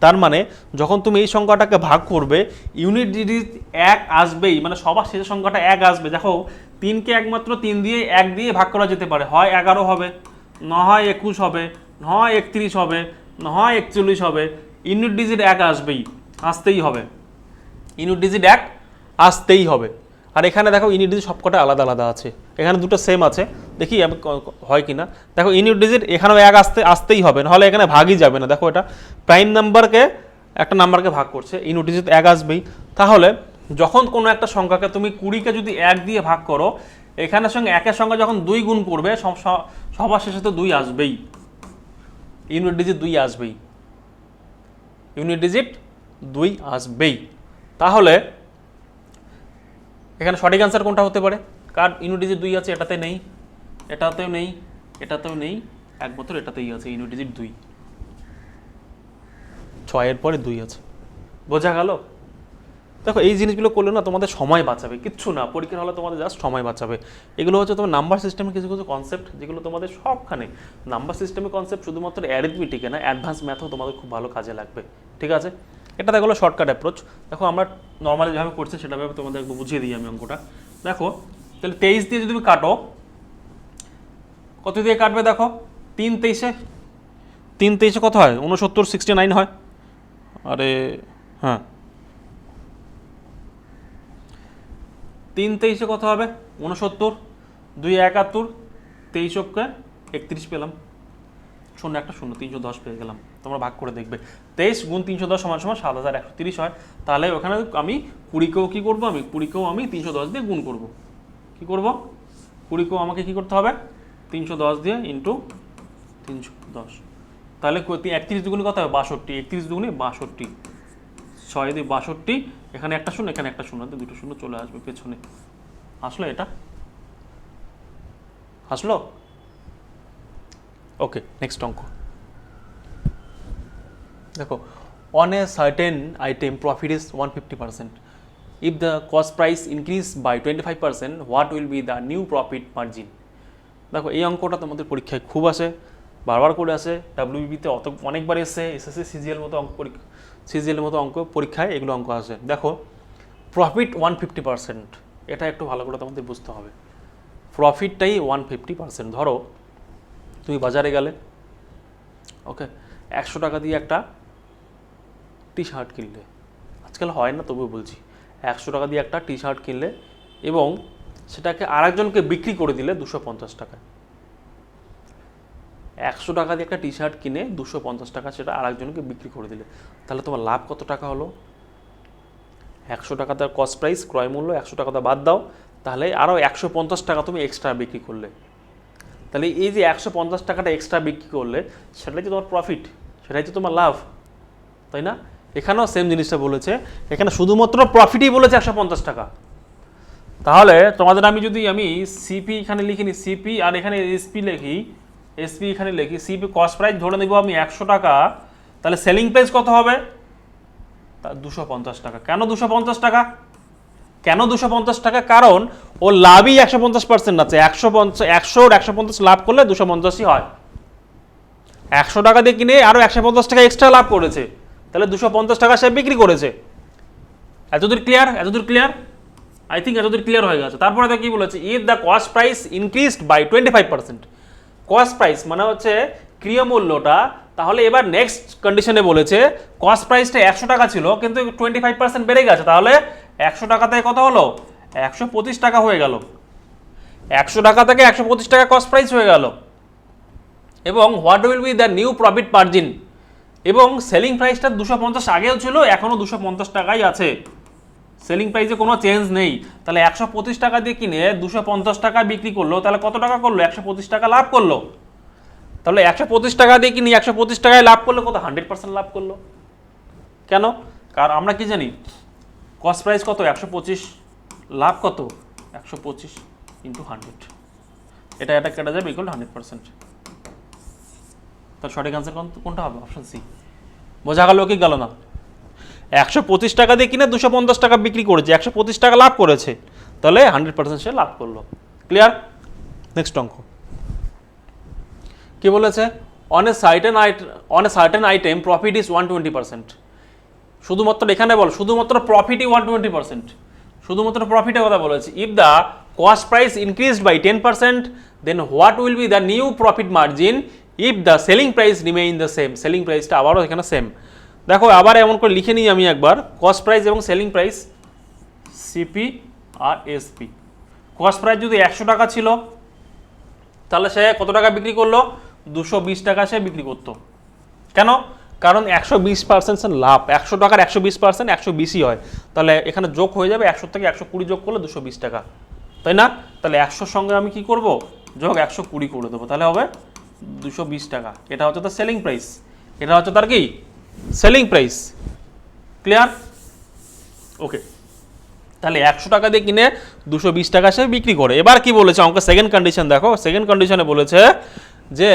তার মানে যখন তুমি এই সংখ্যাটাকে ভাগ করবে, ইউনিট ডিজিট 1 আসবেই, মানে সবার শেষের সংখ্যাটা 1 আসবে। দেখো 3কে একমাত্র 3 দিয়ে 1 দিয়ে ভাগ করা যেতে পারে, হয় 11 হবে, না হয় 21 হবে, না হয় 31 হবে, না হয় 41 হবে। ইউনিট ডিজিট 1 আসবেই, আসতেই হবে। ইউনিট ডিজিট 1 আসতেই হবে। আর এখানে দেখো ইউনিট ডিজিট সবকটা আলাদা আলাদা আছে, এখানে দুটো সেম আছে, দেখি আমি হয় কিনা। দেখো ইউনিট ডিজিট এখানেও 1 আসতেই হবে, নাহলে এখানে ভাগই যাবে না। দেখো এটা প্রাইম নাম্বারকে একটা নাম্বারকে ভাগ করছে, ইউনিট ডিজিট 1 আসবেই। তাহলে যখন কোনো একটা সংখ্যাকে তুমি 20কে যদি 1 দিয়ে ভাগ করো, এখানের সঙ্গে 1-এর সঙ্গে যখন 2 গুণ করবে, সবার শেষে তো 2 আসবেই, ইউনিট ডিজিট 2 আসবেই, ইউনিট ডিজিট 2 আসবেই। তাহলে এখানে সঠিক অ্যান্সার কোনটা হতে পারে? কার ইউনিট ডিজিট 2 আছে? এটাতে নেই, এটাতেও নেই, এটাতেও নেই, একমাত্র এটাতেই আছে ইউনিট ডিজিট 2। 6-এর পরে 2 আছে, বোঝা গেল? দেখো এই জিনিসগুলো করলে না তোমাদের সময় বাঁচাবে, কিচ্ছু না, পরীক্ষার হলে তোমাদের জাস্ট সময় বাঁচাবে। এগুলো হচ্ছে তোমার নাম্বার সিস্টেমের কিছু কিছু কনসেপ্ট, যেগুলো তোমাদের সবখানে নাম্বার সিস্টেমের কনসেপ্ট, শুধুমাত্র অ্যারিথমেটিকে না, অ্যাডভান্স ম্যাথও তোমাদের খুব ভালো কাজে লাগবে। ঠিক আছে, এটা দেখো শর্টকাট অ্যাপ্রোচ। দেখো আমরা নর্মালি যেভাবে করছি সেটাভাবে তোমাদের একটু বুঝিয়ে দিই আমি অঙ্কটা। দেখো তাহলে 23 দিয়ে যদি তুমি কাটো, কত দিয়ে কাটবে? দেখো 3 23-এ কত হয়? 69, 69 হয়। আরে হ্যাঁ, 3 23-এ কত হবে? 69, 2 71, 23-কে 31 পেলাম, শূন্য একটা শূন্য, 310 পেয়ে গেলাম। তোমরা ভাগ করে দেখবে, 23 গুণ 310 সমান সমান 7130 হয়। তাহলে ওখানে আমি 20-কেও কী করবো? আমি 20-কেও আমি 310 দিয়ে গুণ করব। কী করব? 20-কেও আমাকে কী করতে হবে? 310 দিয়ে ইন্টু 310। তাহলে 31 দুগুণে কত হবে? 62, 31 দুগুণে 62, 6 দিয়ে 62, এখানে একটা শূন্য, এখানে একটা শূন্য, দুটো শূন্য চলে আসবে পেছনে। আসলো? এটা আসলো? ওকে, নেক্সট অঙ্ক দেখো। On a certain item profit is 150%, if the cost price increase by 25%, what will be the new profit margin? দেখো এই অঙ্কটা তোমাদের পরীক্ষায় খুব আসে, বারবার করে আসে, ডাব্লিউবিতে অনেকবার এসে, এসএসসি সিজিএল মতো অঙ্ক পরীক্ষা, সিজিএলের মতো অঙ্ক পরীক্ষায় এগুলো অঙ্ক আসে। দেখো প্রফিট 150%, এটা একটু ভালো করে তোমাদের বুঝতে হবে। প্রফিটটাই 150%। ধরো তুমি বাজারে গেলে, ওকে, 100 টাকা দিয়ে একটা টি শার্ট কিনলে, আজকাল হয় না তবুও বলছি, 100 টাকা দিয়ে একটা টি শার্ট কিনলে এবং সেটাকে আরেকজনকে বিক্রি করে দিলে 250 টাকায়। 100 টাকা দিয়ে একটা টি শার্ট কিনে 250 টাকা সেটা আরেকজনকে বিক্রি করে দিলে, তাহলে তোমার লাভ কত টাকা হলো? 100 টাকা তার কস্ট প্রাইস, ক্রয় মূল্য 100 টাকাটা বাদ দাও, তাহলে আরও 150 টাকা তুমি এক্সট্রা বিক্রি করলে। তাহলে এই যে 150 টাকাটা এক্সট্রা বিক্রি করলে সেটাই তো তোমার প্রফিট, সেটাই তো তোমার লাভ, তাই না? এখানেও সেম জিনিসটা বলেছে, এখানে শুধুমাত্র প্রফিটই বলেছে 150 টাকা। তাহলে তোমাদের আমি সিপি এখানে লিখিনি, সিপি আর এখানে এসপি লিখি, এসপি এখানে লিখি, সিপি কস্ট প্রাইস ধরে নেব আমি 100 টাকা, তাহলে সেলিং প্রাইস কত হবে? 250 টাকা। কেন 250 টাকা? কেন 250 টাকা? কারণ ও লাভই 150% আছে, 150 লাভ করলে 250ই হয়। 100 টাকা দিয়ে কিনে আরো 150 টাকা এক্সট্রা লাভ করেছে, তাহলে 250 টাকা সে বিক্রি করেছে। এতদূর ক্লিয়ার? এতদূর ক্লিয়ার? আই থিঙ্ক এতদূর ক্লিয়ার হয়ে গেছে। তারপরে তো কি বলেছে, if the cost price increased by 25%। Cost price মানে হচ্ছে ক্রিয় মূল্যটা, তাহলে এবার নেক্সট কন্ডিশনে বলেছে কস্ট প্রাইসটা 100 টাকা ছিল কিন্তু 25% বেড়ে গেছে, তাহলে 100 টাকা থেকে কত হলো? 125 টাকা হয়ে গেল। 100 টাকা থেকে 125 টাকা কস্ট প্রাইস হয়ে গেল। এবং what will be the new profit margin, এবং সেলিং প্রাইসটা 250 আগেও ছিল, এখনও 250 টাকাই আছে, সেলিং প্রাইসে কোনো চেঞ্জ নেই। তাহলে 125 টাকা দিয়ে কিনে 250 টাকা বিক্রি করলো, তাহলে কত টাকা করলো? 125 টাকা লাভ করলো। তাহলে 125 টাকা দিয়ে কিনে 125 টাকায় লাভ করলো, কত? 100% লাভ করলো। কেন? কারণ আমরা কি জানি, কস্ট প্রাইস কত? 125, লাভ কত? 125 ইন্টু 100, এটা কেটে যাবে, ইকুয়াল 100%। তার সঠিক আনসার কোনটা হবে? Option C. বোঝা গেল কি গেল না? 125 টাকা দিয়ে কিনে 250 টাকা বিক্রি করেছে, 125 টাকা লাভ করেছে, তাহলে 100% সে লাভ করলো। ক্লিয়ার? নেক্সট অঙ্ক কি বলেছে? On a certain item profit is 120%। শুধুমাত্র এখানে বল, শুধুমাত্র প্রফিটই 120%, শুধুমাত্র প্রফিটের কথা বলেছে। If the cost price increased by 10%, then what will be the new profit margin if the selling price remain the same. Selling প্রাইসটা আবারও এখানে সেম। দেখো আবার এমন করে লিখে নিই আমি একবার, কস্ট প্রাইস এবং সেলিং প্রাইস, সিপি আর এসপি। কস্ট প্রাইস যদি 100 টাকা ছিল, তাহলে সে কত টাকা বিক্রি করলো? 220 টাকা সে বিক্রি করতো। কেন? কারণ 120% লাভ, 100 টাকার 120% 120ই হয়, তাহলে এখানে যোগ হয়ে যাবে, 100 থেকে 120 যোগ করলে 220 টাকা, তাই না? তাহলে 100 সঙ্গে আমি কি করব? যোগ 120 করে দেবো, তাহলে হবে 220 টাকা। এটা হচ্ছে তার সেলিং প্রাইস, এটা হচ্ছে তার কি? Selling price. ক্লিয়ার? ওকে, তাহলে 100 টাকা দিয়ে কিনে 220 টাকা সে বিক্রি করে। এবার কি বলেছে অঙ্কের সেকেন্ড কন্ডিশন দেখো, সেকেন্ড কন্ডিশনে বলেছে যে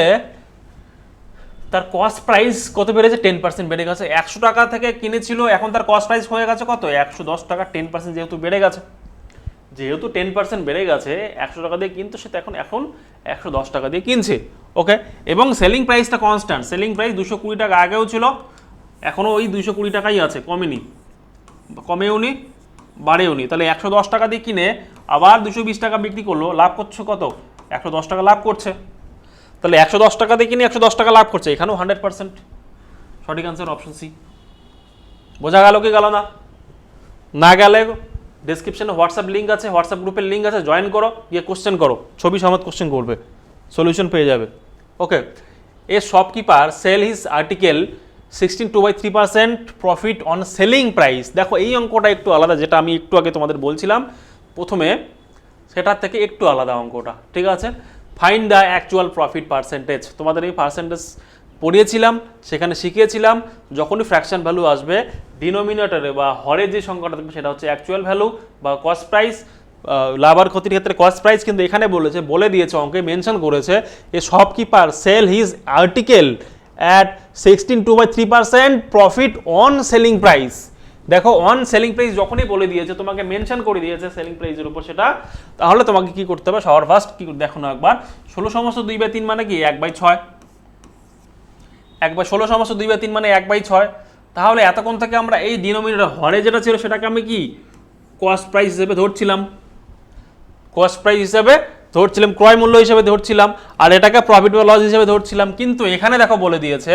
তার কস্ট প্রাইস কত বেড়েছে? 10% বেড়ে গেছে। 100 টাকা থেকে কিনেছিল, এখন তার কস্ট প্রাইস হয়ে গেছে কত? 110 টাকা। 10% যেহেতু বেড়ে গেছে, যেহেতু 10% বেড়ে গেছে, 100 টাকা দিয়ে কিনতো সে, এখন 110 টাকা দিয়ে কিনছে। ওকে, এবং সেলিং প্রাইসটা কনস্ট্যান্ট, সেলিং প্রাইস 220 টাকা আগেও ছিল, এখনও ওই 220 টাকাই আছে, কমেনি, কমেও নি, বাড়েও নি। তাহলে 110 টাকা দিয়ে কিনে আবার 220 টাকা বিক্রি করলো, লাভ করছে কত? 110 টাকা লাভ করছে। তাহলে 110 টাকা দিয়ে কিনে 110 টাকা লাভ করছে, এখানেও 100%। সঠিক আনসার অপশন সি। বোঝা গেল কি গেল না? না গেলে ডেসক্রিপশনে হোয়াটসঅ্যাপ লিঙ্ক আছে, হোয়াটসঅ্যাপ গ্রুপের লিঙ্ক আছে, জয়েন করো, গিয়ে কোশ্চেন করো, ছবি সমেত কোশ্চেন করবে, সলিউশন পেয়ে যাবে। Okay, a shopkeeper sell his article 16.3% profit on selling price. দেখো এই অঙ্কটা একটু আলাদা, যেটা আমি একটু আগে তোমাদের বলছিলাম প্রথমে, সেটার থেকে একটু আলাদা অঙ্কটা, ঠিক আছে? Find the actual profit percentage. তোমাদের এই পার্সেন্টেজ পড়িয়েছিলাম, সেখানে শিখিয়েছিলাম যখনই ফ্র্যাকশন ভ্যালু আসবে, ডিনোমিনেটরে বা হরে যে সংখ্যাটা থাকবে সেটা হচ্ছে অ্যাকচুয়াল ভ্যালু বা কস্ট প্রাইস, লাভ আর ক্ষতির ক্ষেত্রে কস্ট প্রাইস। কিন্তু এখানে বলে দিয়েছে, অঙ্কে মেনশন করেছে, a shopkeeper sell his article at 16.3% profit on selling price. দেখো অন সেলিং প্রাইস যখনই বলে দিয়েছে, তোমাকে মেনশন করে দিয়েছে সেলিং প্রাইসের উপর সেটা, তাহলে তোমাকে কি করতে হবে? সবার ফার্স্ট কি দেখো না একবার, 16 সমস্ত 2/3 মানে কি? 1/6। 16 সমস্ত 2/3 মানে 1/6। তাহলে এতক্ষণ থেকে আমরা এই ডিনোমিনেটর হরে যেটা ছিল সেটাকে আমি কি কস্ট প্রাইস হিসেবে ধরছিলাম, কস্ট প্রাইস হিসেবে ধরছিলাম ক্রয় মূল্য হিসেবে ধরছিলাম, আর এটাকে প্রফিট বা লস হিসেবে ধরছিলাম, কিন্তু এখানে দেখো বলে দিয়েছে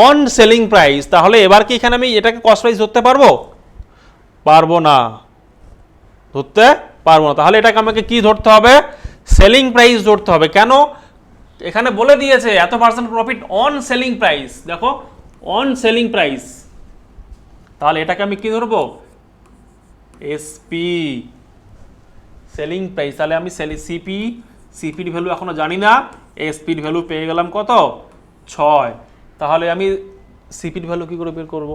অন সেলিং প্রাইস। তাহলে এবার কি এখানে আমি এটাকে কস্ট প্রাইস ধরতে পারবো? পারবো না, ধরতে পারবো না। তাহলে এটাকে আমাকে কি ধরতে হবে? সেলিং প্রাইস ধরতে হবে। কেন? এখানে বলে দিয়েছে এত percent profit on selling price, দেখো অন সেলিং প্রাইস। তাহলে এটাকে আমি কি ধরবো? SP, selling price. তাহলে আমি সিপির ভ্যালু এখনো জানি না, এসপির ভ্যালু পেয়ে গেলাম কত? 6। তাহলে আমি সিপির ভ্যালু কি করে বের করব?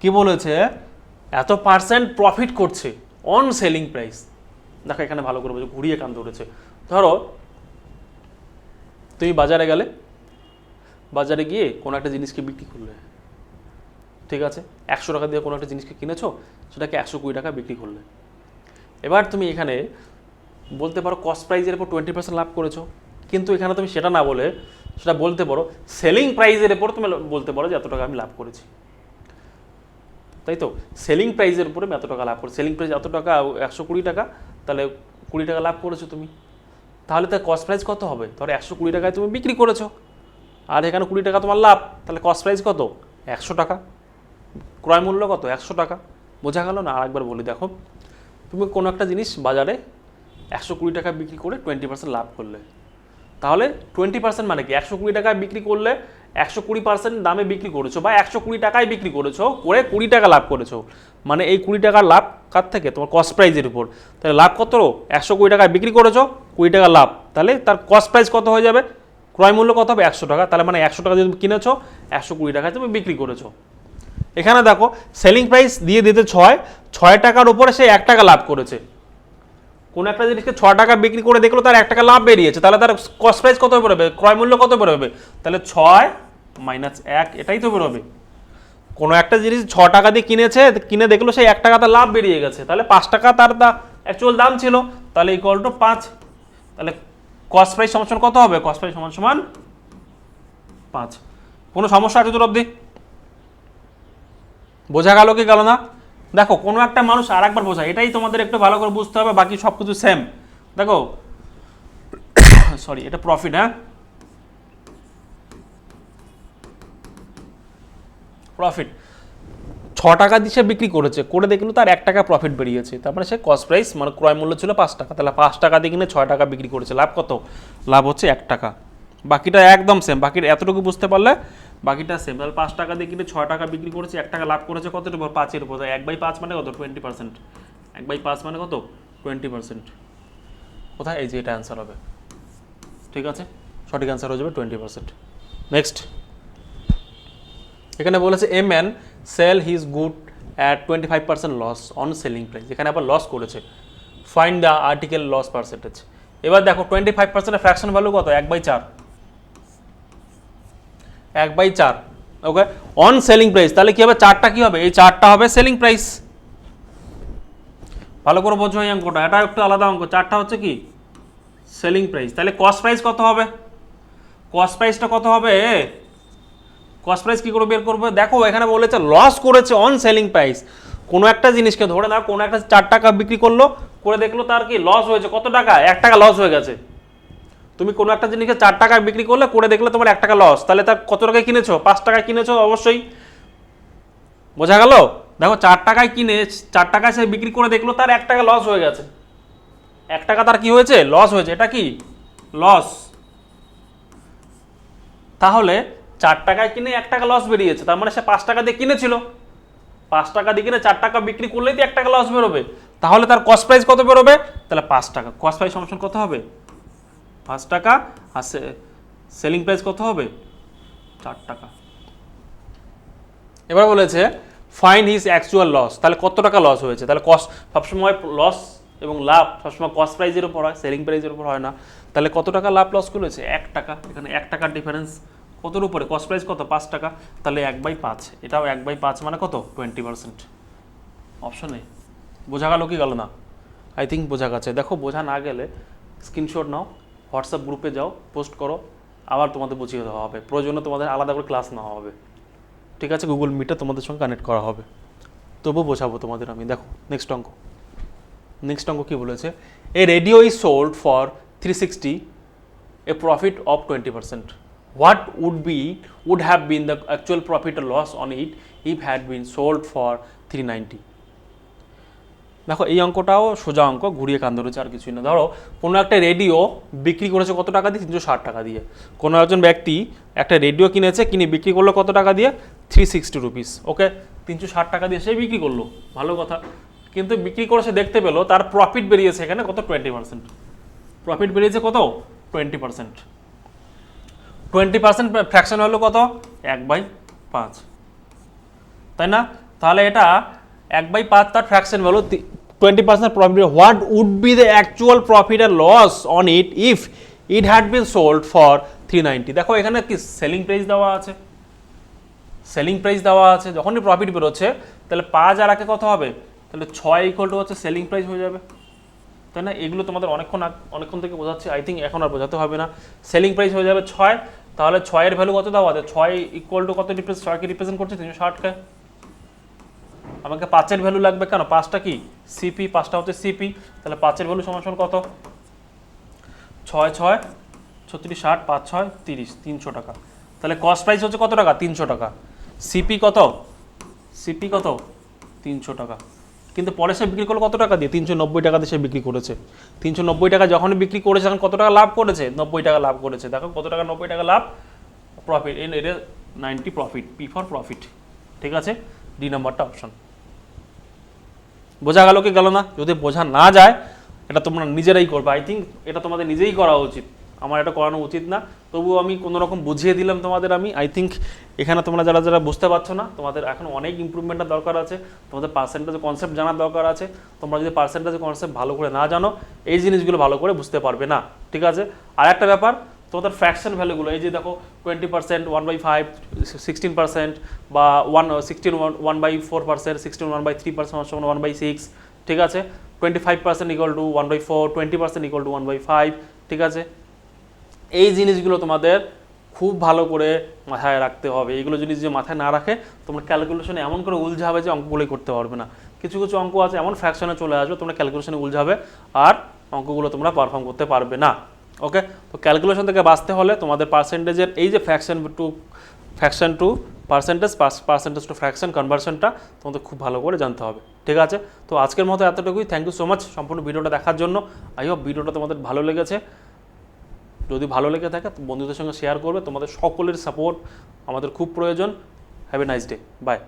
কি বলেছে? এত পার্সেন্ট প্রফিট করছে অন সেলিং প্রাইস। দেখো এখানে ভালো করে বলছে, ঘুরিয়ে কান ধরেছে। ধরো তুমি বাজারে গেলে, বাজারে গিয়ে কোনো একটা জিনিসকে বিক্রি করলে, ঠিক আছে, 100 টাকা দিয়ে কোনো একটা জিনিসকে কিনেছো, সেটাকে 120 টাকা বিক্রি করলে। এবার তুমি এখানে বলতে পারো কস্ট প্রাইজের উপর 20% লাভ করেছো, কিন্তু এখানে তুমি সেটা না বলে সেটা বলতে পারো সেলিং প্রাইজের উপর তুমি বলতে পারো যে এত টাকা আমি লাভ করেছি, তাই তো? সেলিং প্রাইজের উপরে আমি এত টাকা লাভ করি, সেলিং প্রাইস এত টাকা, 120 টাকা, তাহলে 20 টাকা লাভ করেছো তুমি। তাহলে তার কস্ট প্রাইস কত হবে? ধরো 120 টাকায় তুমি বিক্রি করেছো, আর এখানে 20 টাকা তোমার লাভ, তাহলে কস্ট প্রাইস কত? 100 টাকা। ক্রয় মূল্য কত? 100 টাকা। বোঝা গেল না? আরেকবার বলি, দেখো তুমি কোনো একটা জিনিস বাজারে 120 টাকা বিক্রি করে 20% লাভ করলে, তাহলে 20% মানে কি? 120 টাকায় বিক্রি করলে 120% দামে বিক্রি করেছো, বা 120 টাকায় বিক্রি করেছো, করে 20 টাকা লাভ করেছো। মানে এই 20 টাকার লাভ কার থেকে? তোমার কস্ট প্রাইজের উপর। তাহলে লাভ কত? 120 টাকায় বিক্রি করেছো, 20 টাকা লাভ, তাহলে তার কস্ট প্রাইস কত হয়ে যাবে? ক্রয় মূল্য কত হবে? 100 টাকা। তাহলে মানে 100 টাকা যদি তুমি কিনেছো, 120 টাকায় তুমি বিক্রি করেছো। এখানে দেখো সেলিং প্রাইস দিয়ে দিতে 6 টাকার উপরে সে 1 টাকা লাভ করেছে। কোন একটা জিনিসকে 6 টাকা বিক্রি করে দেখলো তার 1 টাকা লাভ বেরিয়েছে, তাহলে তার কস্ট প্রাইস কত বেরোবে? ক্রয় মূল্য কত বেরোবে? তাহলে 6 মাইনাস 1, এটাই তো বেরোবে। কোনো একটা জিনিস 6 টাকা দিয়ে কিনেছে, কিনে দেখলো সেই 1 টাকা তার লাভ বেরিয়ে গেছে, তাহলে 5 টাকা তার অ্যাকচুয়াল দাম ছিল, তাহলে ইকুয়াল টু 5। তাহলে কস্ট প্রাইস সমান কত হবে? কস্ট প্রাইস সমান 5। কোনো সমস্যা আছে তোর অবধি? বোঝা গেল কি গেল না? দেখো কোনো একটা মানুষ আর একবার বোঝায়, এটাই তোমাদের একটু ভালো করে বুঝতে হবে, বাকি সব কিছু সেম। দেখো সরি, এটা প্রফিট, হ্যাঁ প্রফিট। 6 টাকা দিয়ে সে বিক্রি করেছে, করে দেখলো তার 1 টাকা প্রফিট বেরিয়েছে, তারপরে সে কস্ট প্রাইস মানে ক্রয় মূল্য ছিল 5 টাকা, তাহলে 5 টাকা দিয়ে কিনে 6 টাকা বিক্রি করেছে, লাভ কত? লাভ হচ্ছে 1 টাকা। বাকিটা একদম সেম, বাকিটা এতটুকু বুঝতে পারলে বাকিটা সেম। তাহলে 5 টাকা দিয়ে কিনে 6 টাকা বিক্রি করেছে, 1 টাকা লাভ করেছে, কত উপর? 5-এর উপর। 1/5 মানে কত? 20%। 1/5 মানে কত? 20%। কোথায়? এই যে এটা অ্যান্সার হবে, ঠিক আছে, সঠিক অ্যান্সার হয়ে যাবে 20%। নেক্সট, এখানে বলেছে a man sell his good at 25% loss on selling price. এখানে আবার লস করেছে, find the article loss percentage. এবার দেখো 25% ফ্র্যাকশন ভ্যালু কত? 1/4। 1/4, ওকে, অন সেলিং প্রাইস। তাহলে কি হবে? 4টা কি হবে? এই 4টা হবে সেলিং প্রাইস। ভালো করে বোঝো এই অঙ্কটা, এটা একটু আলাদা অঙ্ক। 4টা হচ্ছে কি? Selling price. তাহলে কস্ট প্রাইস কত হবে? কস্ট প্রাইসটা কত হবে? কস্ট প্রাইস কি করে বের করবে? দেখো এখানে বলেছে লস করেছে অন সেলিং প্রাইস। কোনো একটা জিনিসকে ধরে নাও, কোনো একটা 4 টাকা বিক্রি করলো, করে দেখলো তার কি লস হয়েছে, কত টাকা? 1 টাকা লস হয়ে গেছে। তুমি কোনো একটা জিনিসকে 4 টাকায় বিক্রি করলে, করে দেখলে তোমার 1 টাকা লস, তাহলে তার কত টাকায় কিনেছো? 5 টাকায় কিনেছো অবশ্যই। বোঝা গেল? দেখো 4 টাকায় কিনে 4 টাকায় সে বিক্রি করে দেখলো তার 1 টাকা লস হয়ে গেছে, 1 টাকা তার কি হয়েছে? লস হয়েছে। এটা কি? লস। তাহলে 4 টাকায় কিনে 1 টাকা লস বেরিয়েছে, তার মানে সে 5 টাকা দিয়ে কিনেছিল, 5 টাকা দিয়ে কিনে 4 টাকা বিক্রি করলেই তো 1 টাকা লস বেরোবে। তাহলে তার কস্ট প্রাইস কত বেরোবে? তাহলে 5 টাকা। কস্ট প্রাইস সমান কত হবে? 5 টাকা। আর সেলিং প্রাইস কত হবে? 4 টাকা। এবার বলেছে ফাইন্ড হিজ অ্যাকচুয়াল লস। তাহলে কত টাকা লস হয়েছে? তাহলে কস্ট সবসময় লস এবং লাভ সবসময় কস্ট প্রাইজের উপর হয়, সেলিং প্রাইজের উপর হয় না। তাহলে কত টাকা লাভ লস করেছে? 1 টাকা। এখানে 1 টাকার ডিফারেন্স কতর উপরে? কস্ট প্রাইস কত? 5 টাকা। তাহলে 1/5, এটাও 1/5 মানে কত? 20%। অপশনে বোঝা গেল কি গেল না? আই থিঙ্ক বোঝা গেছে। দেখো বোঝা না গেলে স্ক্রিনশট নাও, হোয়াটসঅ্যাপ গ্রুপে যাও, পোস্ট করো, আবার তোমাদের বুঝিয়ে দেওয়া হবে। প্রয়োজনে তোমাদের আলাদা করে ক্লাস নেওয়া হবে, ঠিক আছে? গুগল মিটে তোমাদের সঙ্গে কানেক্ট করা হবে, তবুও বোঝাবো তোমাদের আমি। দেখো নেক্সট অঙ্ক, নেক্সট অঙ্ক কি বলেছে, a radio is sold for 360, a profit of 20%, what would have been the actual profit or loss on it if had been sold for 390। দেখো এই অঙ্কটাও সোজা অঙ্ক, ঘুরিয়ে কান ধরেছে, আর কিছুই না। ধরো কোনো একটা রেডিও বিক্রি করেছে কত টাকা দিয়ে, 360 টাকা দিয়ে। কোনো একজন ব্যক্তি একটা রেডিও কিনেছে, কিনে বিক্রি করলো কত টাকা দিয়ে, 360 রুপিস। ওকে, 360 টাকা দিয়ে সে বিক্রি করলো, ভালো কথা। কিন্তু বিক্রি করে সে দেখতে পেলো তার প্রফিট বেরিয়েছে এখানে কত, 20%। প্রফিট বেরিয়েছে কত, 20%। 20% ফ্র্যাকশন হলো কত, 1/5, তাই না? তাহলে এটা 1/5 তার fraction value, 20% profit. What would be the actual profit আর loss on it if it had been sold for 390। দেখো এখানে কি সেলিং প্রাইস দেওয়া আছে, সেলিং প্রাইস দেওয়া আছে। যখনই প্রফিট বেরোচ্ছে তাহলে 5 আর 1 কত হবে, তাহলে 6 ইকুয়াল টু হচ্ছে সেলিং প্রাইস হয়ে যাবে, তাই না? এগুলো তোমাদের অনেকক্ষণ থেকে বোঝাচ্ছি, আই থিঙ্ক এখন আর বোঝাতে হবে না। সেলিং প্রাইস হয়ে যাবে 6, তাহলে 6 এর ভ্যালু কত দেওয়া আছে, 6 ইকুয়াল টু কত, 6 কে রিপ্রেজেন্ট করছে 360কে। আমাকে 5 এর ভ্যালু লাগবে, কেন, 5টা কি সিপি, 5টা হচ্ছে সিপি, তাহলে 5 এর ভ্যালু সমান কত, 6 6 36 60 5 6 30, 300 টাকা। তাহলে কস্ট প্রাইস হচ্ছে কত টাকা, 300 টাকা। সিপি কত, সিপি কত, 300 টাকা। কিন্তু পরে সে বিক্রি করলো কত টাকা দিয়ে, 390 টাকা দিয়ে সে বিক্রি করেছে। 390 টাকা যখনই বিক্রি করেছে তখন কত টাকা লাভ করেছে, 90 টাকা লাভ করেছে। দেখো কত টাকা, 90 টাকা লাভ, প্রফিট, এটা 90 প্রফিট, পি ফর প্রফিট। ঠিক আছে, ডি নাম্বারটা অপশন। বোঝা গেল কি গেল না? যদি বোঝা না যায় এটা তোমরা নিজেরাই করবে। আই থিঙ্ক এটা তোমাদের নিজেই করা উচিত, আমার এটা করানো উচিত না। তবুও আমি কোনো রকম বুঝিয়ে দিলাম তোমাদের। আমি আই থিঙ্ক এখানে তোমরা যারা বুঝতে পারছো না, তোমাদের এখন অনেক ইমপ্রুভমেন্টের দরকার আছে, তোমাদের পার্সেন্টেজ কনসেপ্ট জানার দরকার আছে। তোমরা যদি পার্সেন্টেজ কনসেপ্ট ভালো করে না জানো, এই জিনিসগুলো ভালো করে বুঝতে পারবে না। ঠিক আছে, আর একটা ব্যাপার, তোমাদের ফ্র্যাকশন ভ্যালুগুলো, এই যে দেখো 20%, 1/5, 16%, বা 16 1/4%, 16 1/3%, 1/6। ঠিক আছে, 25% ইকুয়াল টু 1/4, 20% ইকুয়াল টু 1/5। ঠিক আছে, এই জিনিসগুলো তোমাদের খুব ভালো করে মাথায় রাখতে হবে। এইগুলো যদি মাথায় না রাখে তোমরা ক্যালকুলেশনে এমন করে উলঝাবে যে অঙ্কগুলোই করতে পারবে না। কিছু কিছু অঙ্ক আছে এমন ফ্র্যাকশনে চলে আসবে, তোমরা ক্যালকুলেশনে উলঝাবে আর অঙ্কগুলো তোমরা পারফর্ম করতে পারবে না। ওকে, তো ক্যালকুলেশন থেকে বাঁচতে হলে তোমাদের পার্সেন্টেজের এই যে fraction to percentage, percentage to fraction কনভার্সনটা তোমাদের খুব ভালো করে জানতে হবে। ঠিক আছে, তো আজকের মতো এতটুকুই। থ্যাংক ইউ সো মাচ সম্পূর্ণ ভিডিওটা দেখার জন্য। আই হোপ ভিডিওটা তোমাদের ভালো লেগেছে। যদি ভালো লেগে থাকে বন্ধুদের সঙ্গে শেয়ার করবে। তোমাদের সকলের সাপোর্ট আমাদের খুব প্রয়োজন। Have a nice day, by.